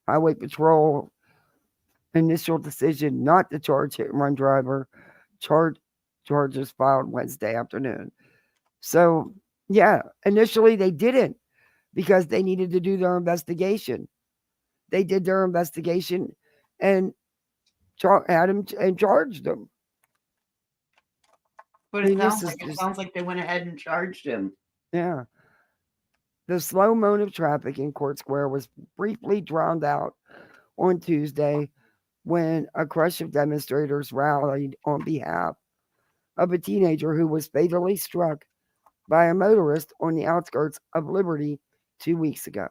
Highway Patrol initial decision not to charge hit and run driver. Charges filed Wednesday afternoon. So, yeah, initially they didn't, because they needed to do their investigation. They did their investigation and had him and charged him. But it sounds like they went ahead and charged him. Yeah. The slow moan of traffic in Court Square was briefly drowned out on Tuesday when a crush of demonstrators rallied on behalf of a teenager who was fatally struck by a motorist on the outskirts of Liberty 2 weeks ago.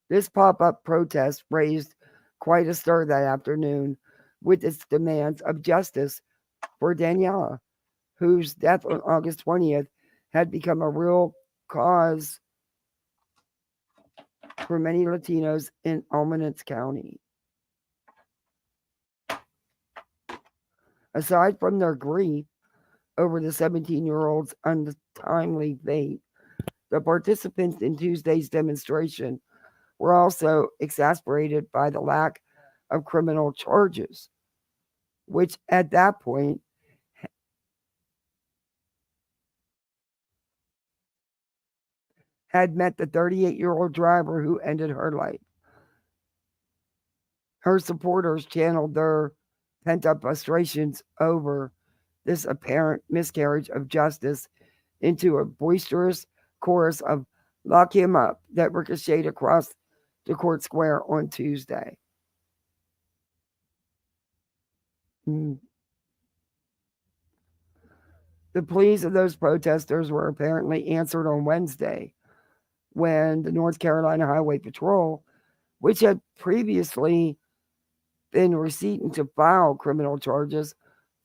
This pop-up protest raised quite a stir that afternoon with its demands of justice for Daniela, whose death on August 20th had become a real cause for many Latinos in Almonte County. Aside from their grief over the 17-year-old's untimely fate, the participants in Tuesday's demonstration were also exasperated by the lack of criminal charges, which at that point had met the 38-year-old driver who ended her life. Her supporters channeled their pent-up frustrations over this apparent miscarriage of justice into a boisterous chorus of "lock him up" that ricocheted across the court square on Tuesday. The pleas of those protesters were apparently answered on Wednesday when the North Carolina Highway Patrol, which had previously been receiving to file criminal charges,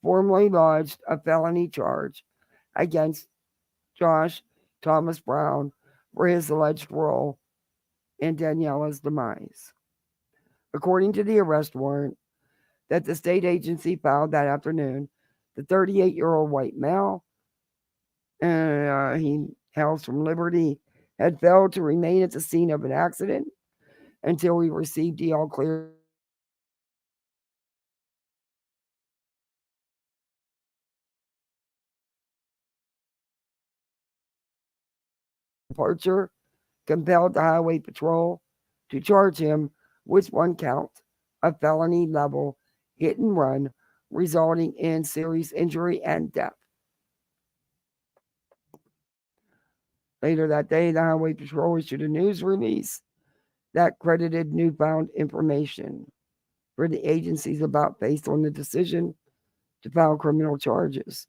formally lodged a felony charge against Josh Thomas Brown for his alleged role in Daniela's demise. According to the arrest warrant that the state agency filed that afternoon, the 38-year-old white male, he hails from Liberty, had failed to remain at the scene of an accident until he received the all clear departure, compelled the Highway Patrol to charge him with one count of felony level hit and run, resulting in serious injury and death. Later that day, the Highway Patrol issued a news release that credited newfound information for the agencies about based on the decision to file criminal charges.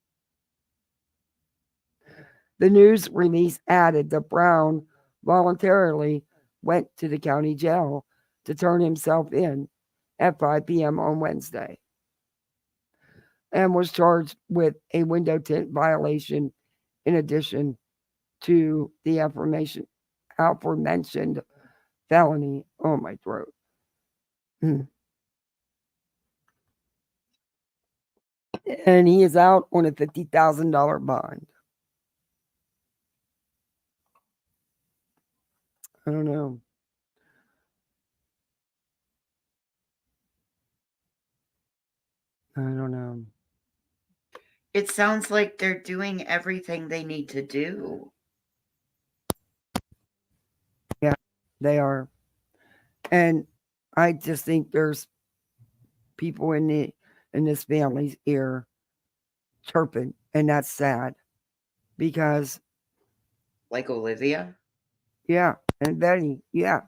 The news release added that Brown voluntarily went to the county jail to turn himself in at 5 p.m. on Wednesday and was charged with a window tint violation in addition to the aforementioned felony. Oh, my throat. And he is out on a $50,000 bond. I don't know. I don't know. It sounds like they're doing everything they need to do. Yeah, they are. And I just think there's people in this family's ear chirping, and that's sad because, like Olivia, yeah, and Betty, yeah.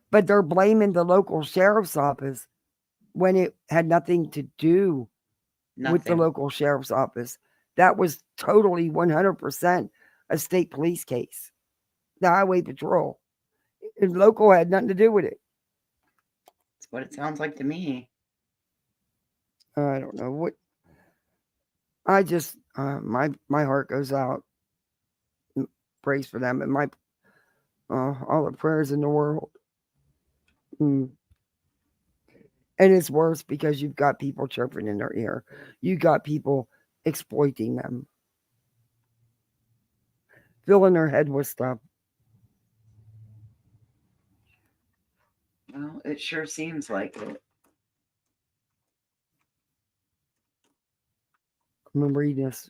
But they're blaming the local sheriff's office when it had nothing to do with the local sheriff's office. That was totally 100% a state police case. The Highway Patrol. And local had nothing to do with it. That's what it sounds like to me. I don't know what. I just my heart goes out. Praise for them and my all the prayers in the world. And it's worse because you've got people chirping in their ear. You got people exploiting them, filling their head with stuff. Well, it sure seems like it. I'm gonna read this.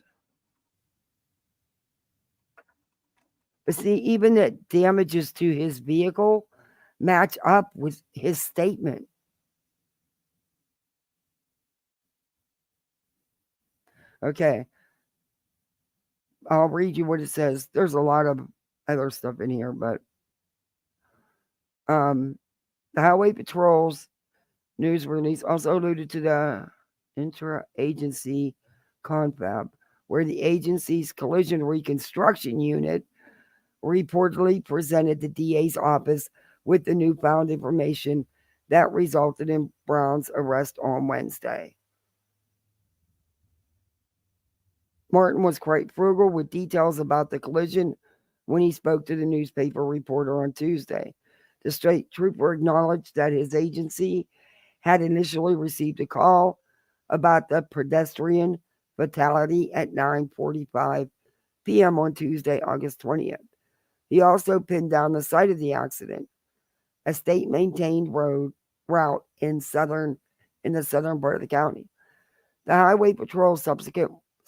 But see, even the damages to his vehicle match up with his statement. Okay. I'll read you what it says. There's a lot of other stuff in here, but the Highway Patrol's news release also alluded to the intra-agency confab, where the agency's collision reconstruction unit reportedly presented the DA's office with the newfound information that resulted in Brown's arrest on Wednesday. Martin was quite frugal with details about the collision when he spoke to the newspaper reporter on Tuesday. The state trooper acknowledged that his agency had initially received a call about the pedestrian fatality at 9:45 p.m. on Tuesday, August 20th. He also pinned down the site of the accident, a state-maintained route in the southern part of the county. The Highway Patrol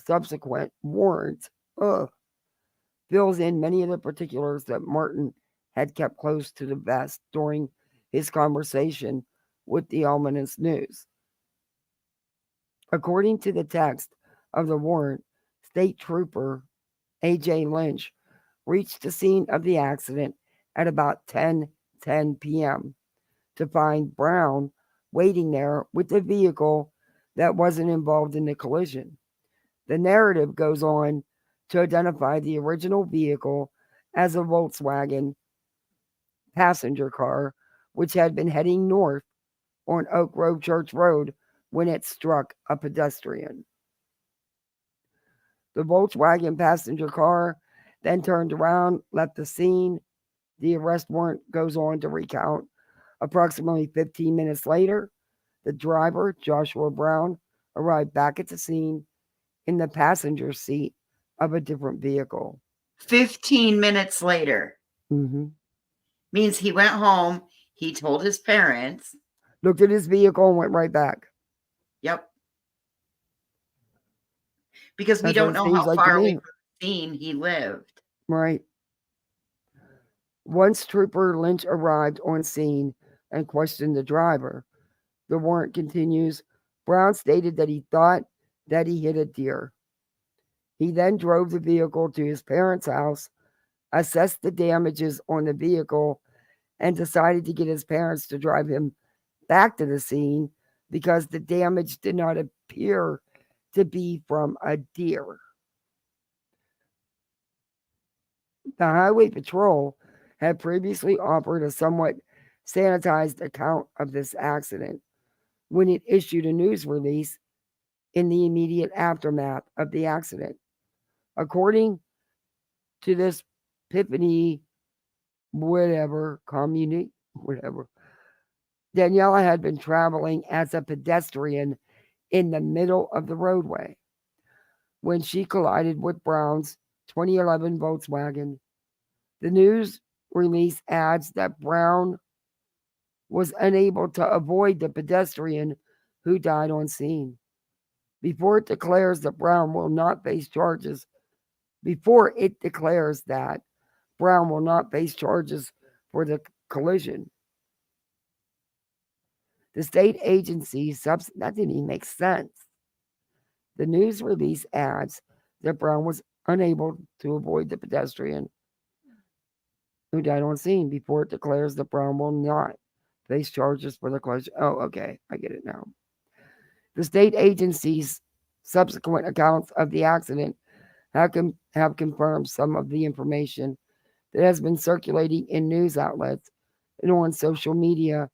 subsequent warrant fills in many of the particulars that Martin had kept close to the vest during his conversation with the ominous news. According to the text of the warrant, State Trooper A.J. Lynch reached the scene of the accident at about 10:10 p.m. to find Brown waiting there with the vehicle that wasn't involved in the collision. The narrative goes on to identify the original vehicle as a Volkswagen passenger car, which had been heading north on Oak Grove Church Road when it struck a pedestrian. The Volkswagen passenger car then turned around, left the scene. The arrest warrant goes on to recount approximately 15 minutes later, the driver, Joshua Brown, arrived back at the scene in the passenger seat of a different vehicle. 15 minutes later. Mm-hmm. Means he went home, he told his parents. Looked at his vehicle and went right back. Yep. Because we That's what don't it know seems how like to far away me. from the scene he lived. Right. Once Trooper Lynch arrived on scene and questioned the driver, the warrant continues. Brown stated that he thought that he hit a deer. He then drove the vehicle to his parents' house, assessed the damages on the vehicle, and decided to get his parents to drive him back to the scene because the damage did not appear to be from a deer. The Highway Patrol had previously offered a somewhat sanitized account of this accident when it issued a news release in the immediate aftermath of the accident. According to this Epiphany, community, Daniela had been traveling as a pedestrian in the middle of the roadway when she collided with Brown's 2011 Volkswagen. The news release adds that Brown was unable to avoid the pedestrian who died on scene. Before it declares that Brown will not face charges for the collision. The state agency, that didn't even make sense. The news release adds that Brown was unable to avoid the pedestrian who died on scene before it declares that Brown will not face charges for the collision. Oh, okay. I get it now. The state agency's subsequent accounts of the accident have confirmed some of the information that has been circulating in news outlets and on social media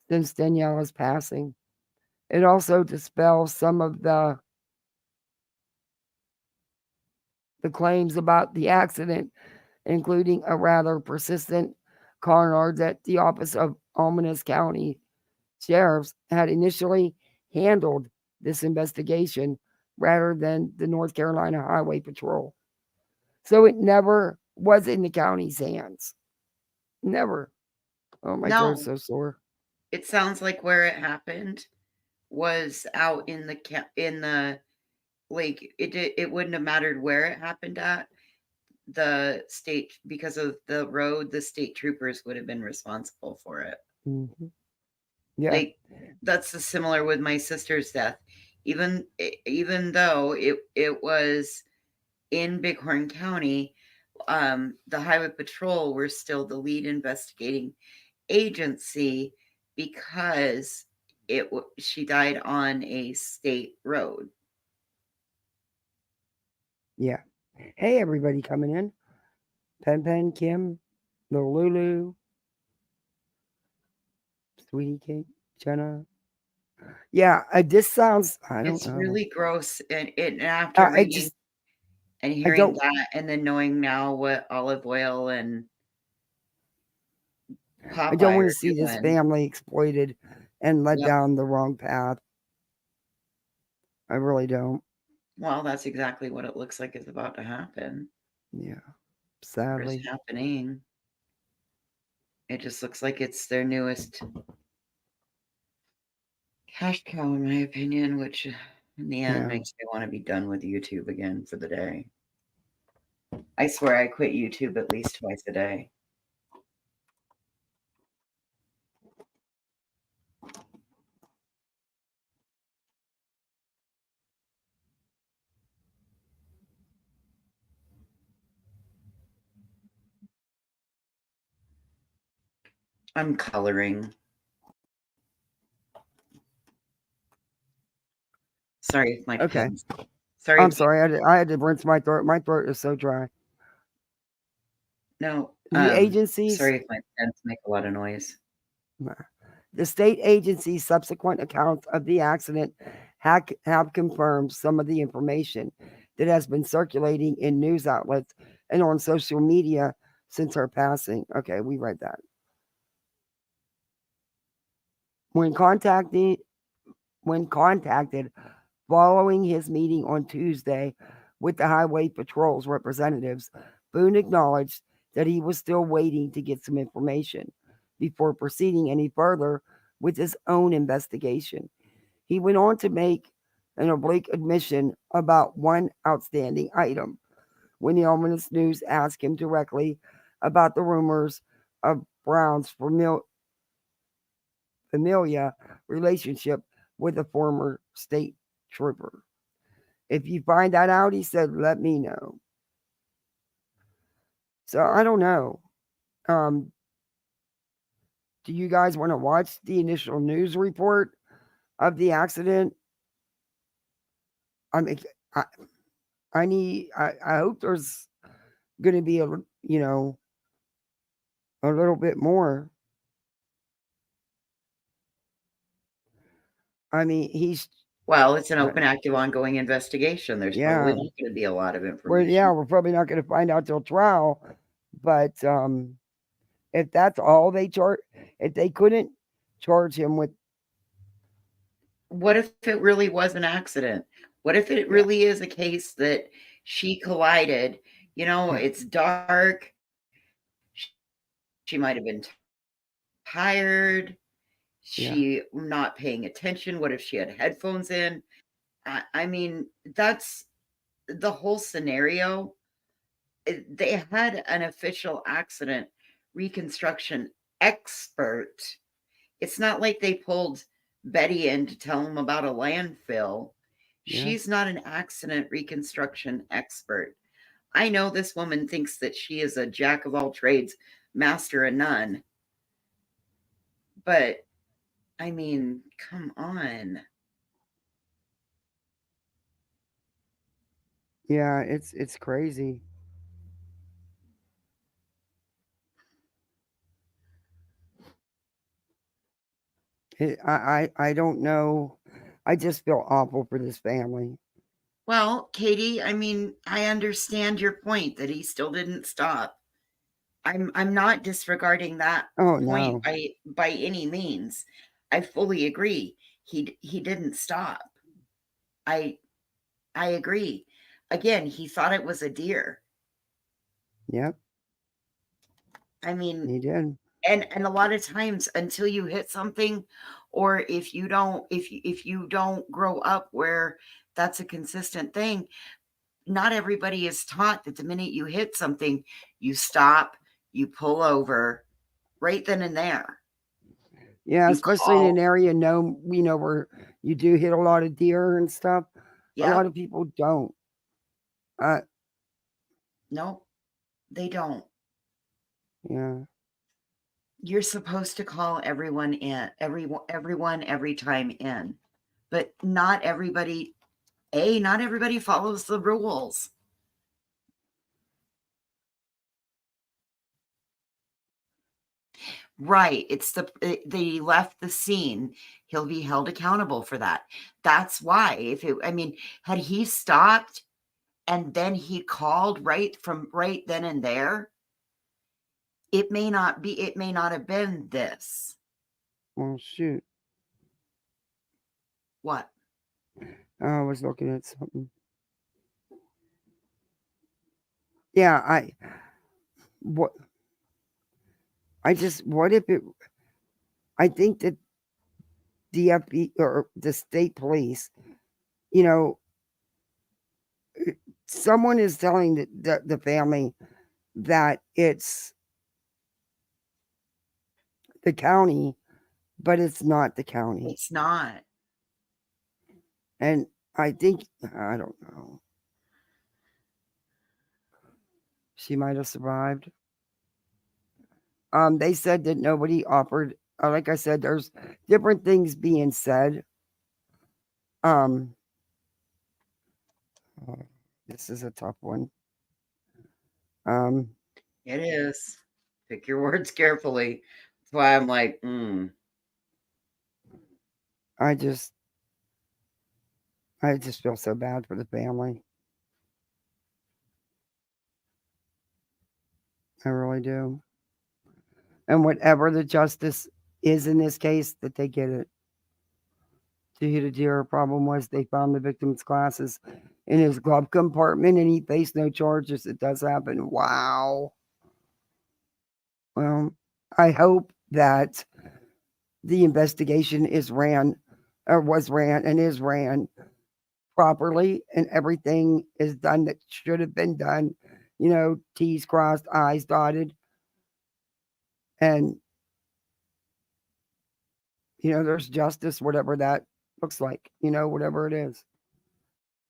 since Daniela's passing. It also dispels some of the claims about the accident, including a rather persistent coroner that the Office of Ominous County Sheriffs had initially handled this investigation rather than the North Carolina Highway Patrol. So it never was in the county's hands. Never. Oh, my throat's so sore. It sounds like where it happened was out in the like it wouldn't have mattered where it happened at. The state, because of the road, the state troopers would have been responsible for it. Mm-hmm. Yeah. Like that's similar with my sister's death. Even though it was in Bighorn County, the Highway Patrol were still the lead investigating agency because she died on a state road. Yeah. Hey, everybody coming in. Pen, Kim, Little Lulu, Sweetie Cake, Jenna. Yeah, this sounds, I don't know. It's really gross. And after reading and hearing that and then knowing now what olive oil and Popeye I don't want to see this family exploited and led down the wrong path. I really don't. Well, that's exactly what it looks like is about to happen. Yeah, sadly. It's happening. It just looks like it's their newest cash cow, in my opinion, which In the end, Yeah. it makes me want to be done with YouTube again for the day. I swear I quit YouTube at least twice a day. I'm coloring. Sorry if my Okay. pen's. Sorry. I'm sorry. I had to rinse my throat. My throat is so dry. No. The agencies. Sorry if my pens make a lot of noise. The state agency's subsequent accounts of the accident have confirmed some of the information that has been circulating in news outlets and on social media since her passing. Okay, we read that. When contacted following his meeting on Tuesday with the Highway Patrol's representatives, Boone acknowledged that he was still waiting to get some information before proceeding any further with his own investigation. He went on to make an oblique admission about one outstanding item when the ominous news asked him directly about the rumors of Brown's familial relationship with a former state trooper. If you find that out, he said, let me know. So I don't know. Do you guys want to watch the initial news report of the accident? I mean, I hope there's going to be a little bit more. I mean, Well, it's an open, active, ongoing investigation. There's probably Yeah. not going to be a lot of Well, information. yeah, we're probably not going to find out till trial. But if that's all they charge, if they couldn't charge him with, What if it really was an accident? What if it really is a case that she collided? You know, it's dark. She might have been tired. She not paying attention. What if she had headphones in? I mean, that's the whole scenario. They had an official accident reconstruction expert. It's not like they pulled Betty in to tell them about a landfill. She's not an accident reconstruction expert. I know this woman thinks that she is a jack of all trades, master of none. But I mean, come on. yeah, it's crazy. I don't know. I just feel awful for this family. Well, Katie, I mean, I understand your point that he still didn't stop. I'm not disregarding that point by any means. I fully agree. He didn't stop. I agree. Again, he thought it was a deer. Yep. I mean, he did. And a lot of times until you hit something, or if you don't grow up where that's a consistent thing, not everybody is taught that the minute you hit something, you stop, you pull over right then and there. Yeah, especially in an area where you do hit a lot of deer and stuff. A lot of people don't. No, they don't. Yeah. You're supposed to call everyone in, everyone every time in, but not everybody follows the rules. Right. It's they left the scene. He'll be held accountable for that. That's why had he stopped and then he called right then and there, it may not have been this. Well, shoot. What? I was looking at something. Yeah, what if it, I think that the FBI or the state police, you know, someone is telling the family that it's the county, but it's not the county. It's not. And I think, I don't know. She might have survived. They said that nobody offered, like I said, there's different things being said. This is a tough one. It is. Pick your words carefully. That's why I'm like, I just feel so bad for the family. I really do. And whatever the justice is in this case, that they get it. The dear problem was they found the victim's glasses in his glove compartment and he faced no charges. It does happen. Wow. Well, I hope that the investigation was ran properly and everything is done that should have been done. T's crossed, I's dotted. And, there's justice, whatever that looks like, whatever it is.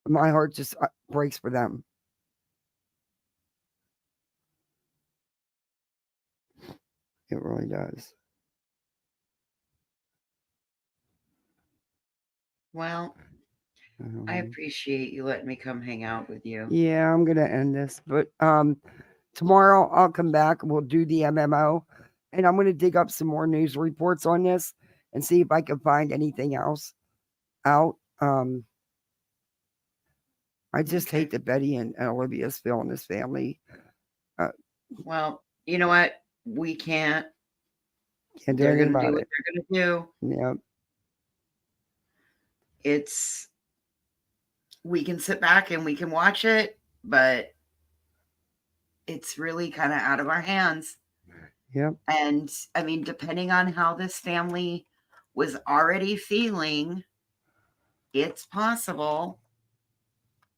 My heart just breaks for them. It really does. well, I appreciate you letting me come hang out with you. Yeah, I'm gonna end this, but tomorrow I'll come back. We'll do the MMO, and I'm gonna dig up some more news reports on this and see if I can find anything else out. I just hate that Betty and Olivia's feeling this family. Well, you know what? We can't. Can't do They're anything gonna do about what it. they're gonna do. Yeah. We can sit back and we can watch it, but it's really kind of out of our hands. Yep. And I mean, depending on how this family was already feeling, it's possible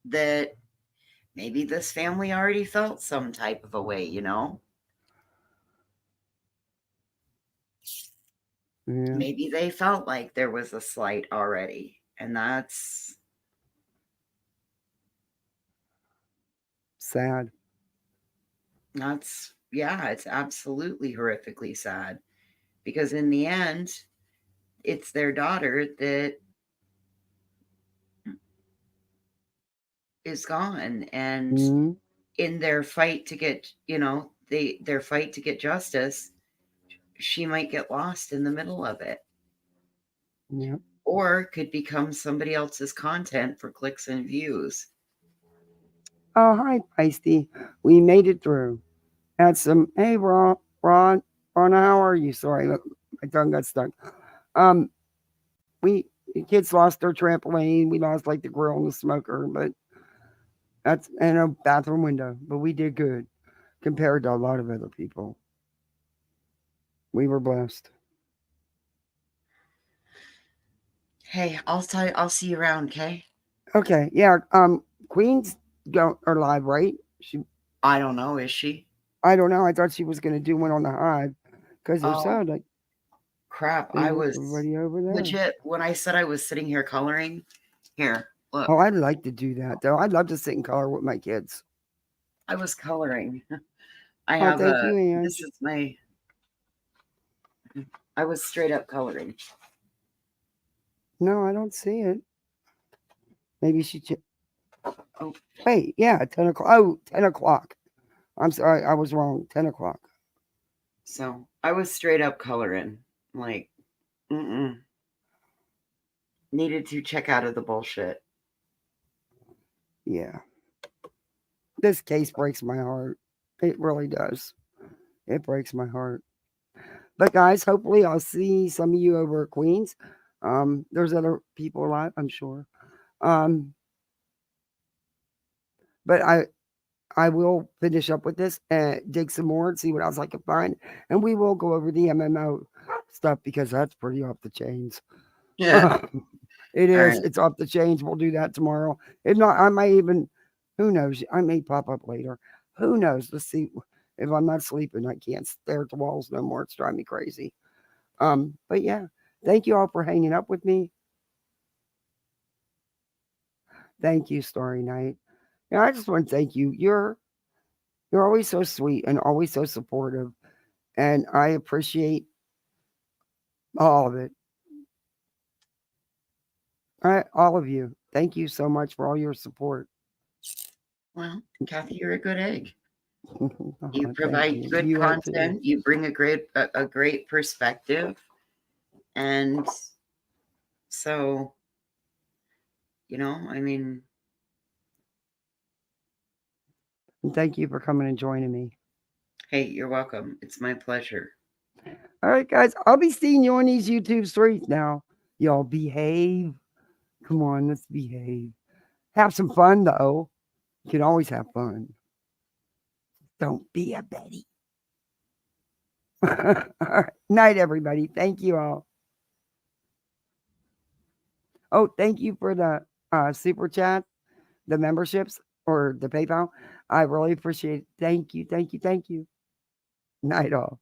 that maybe this family already felt some type of a way, Yeah. Maybe they felt like there was a slight already. And that's sad. It's absolutely horrifically sad. Because in the end, it's their daughter that is gone. And in their fight to get, their fight to get justice, she might get lost in the middle of it. Yep. Or could become somebody else's content for clicks and views. Oh, hi, Feisty. We made it through. Had some, hey, Ron, how are you? Sorry, my tongue got stuck. The kids lost their trampoline. We lost like the grill and the smoker, but that's in a bathroom window. But we did good compared to a lot of other people. We were blessed. Hey, I'll see you around, okay? Okay, yeah. Queen's are live, right? I don't know. Is she? I don't know. I thought she was going to do one on the Hive because they're so like crap. I was everybody over there. Legit. When I said I was sitting here coloring, here, look. Oh, I'd like to do that though. I'd love to sit and color with my kids. I was coloring. I have thank you, Ange. This is my. I was straight up coloring. No, I don't see it. Maybe she. Oh, wait, yeah, 10 o'clock. Oh, 10 o'clock. I'm sorry, I was wrong. 10 o'clock. So I was straight up coloring. Like, needed to check out of the bullshit. Yeah. This case breaks my heart. It really does. It breaks my heart. But guys, hopefully I'll see some of you over at Queens. There's other people alive, I'm sure. But I will finish up with this and dig some more and see what else I can find. And we will go over the MMO stuff because that's pretty off the chains. Yeah. It All is. right. It's off the chains. We'll do that tomorrow. If not, I might even, who knows? I may pop up later. Who knows? Let's see. If I'm not sleeping, I can't stare at the walls no more. It's driving me crazy. But yeah, thank you all for hanging up with me. Thank you, Story Night. And I just want to thank you. You're always so sweet and always so supportive. And I appreciate all of it. All of you. Thank you so much for all your support. Well, Kathy, you're a good egg. You Thank provide good You are too. content. You bring a great perspective, and so, I mean, And thank you for coming and joining me. hey, you're welcome. It's my pleasure. All right, guys. I'll be seeing you on these YouTube streets now. Y'all behave. Come on, let's behave. Have some fun, though. You can always have fun. Don't be a Betty. All right. Night, everybody. Thank you all. Oh, thank you for the super chat, the memberships, or the PayPal. I really appreciate it. Thank you. Thank you. Thank you. Night all.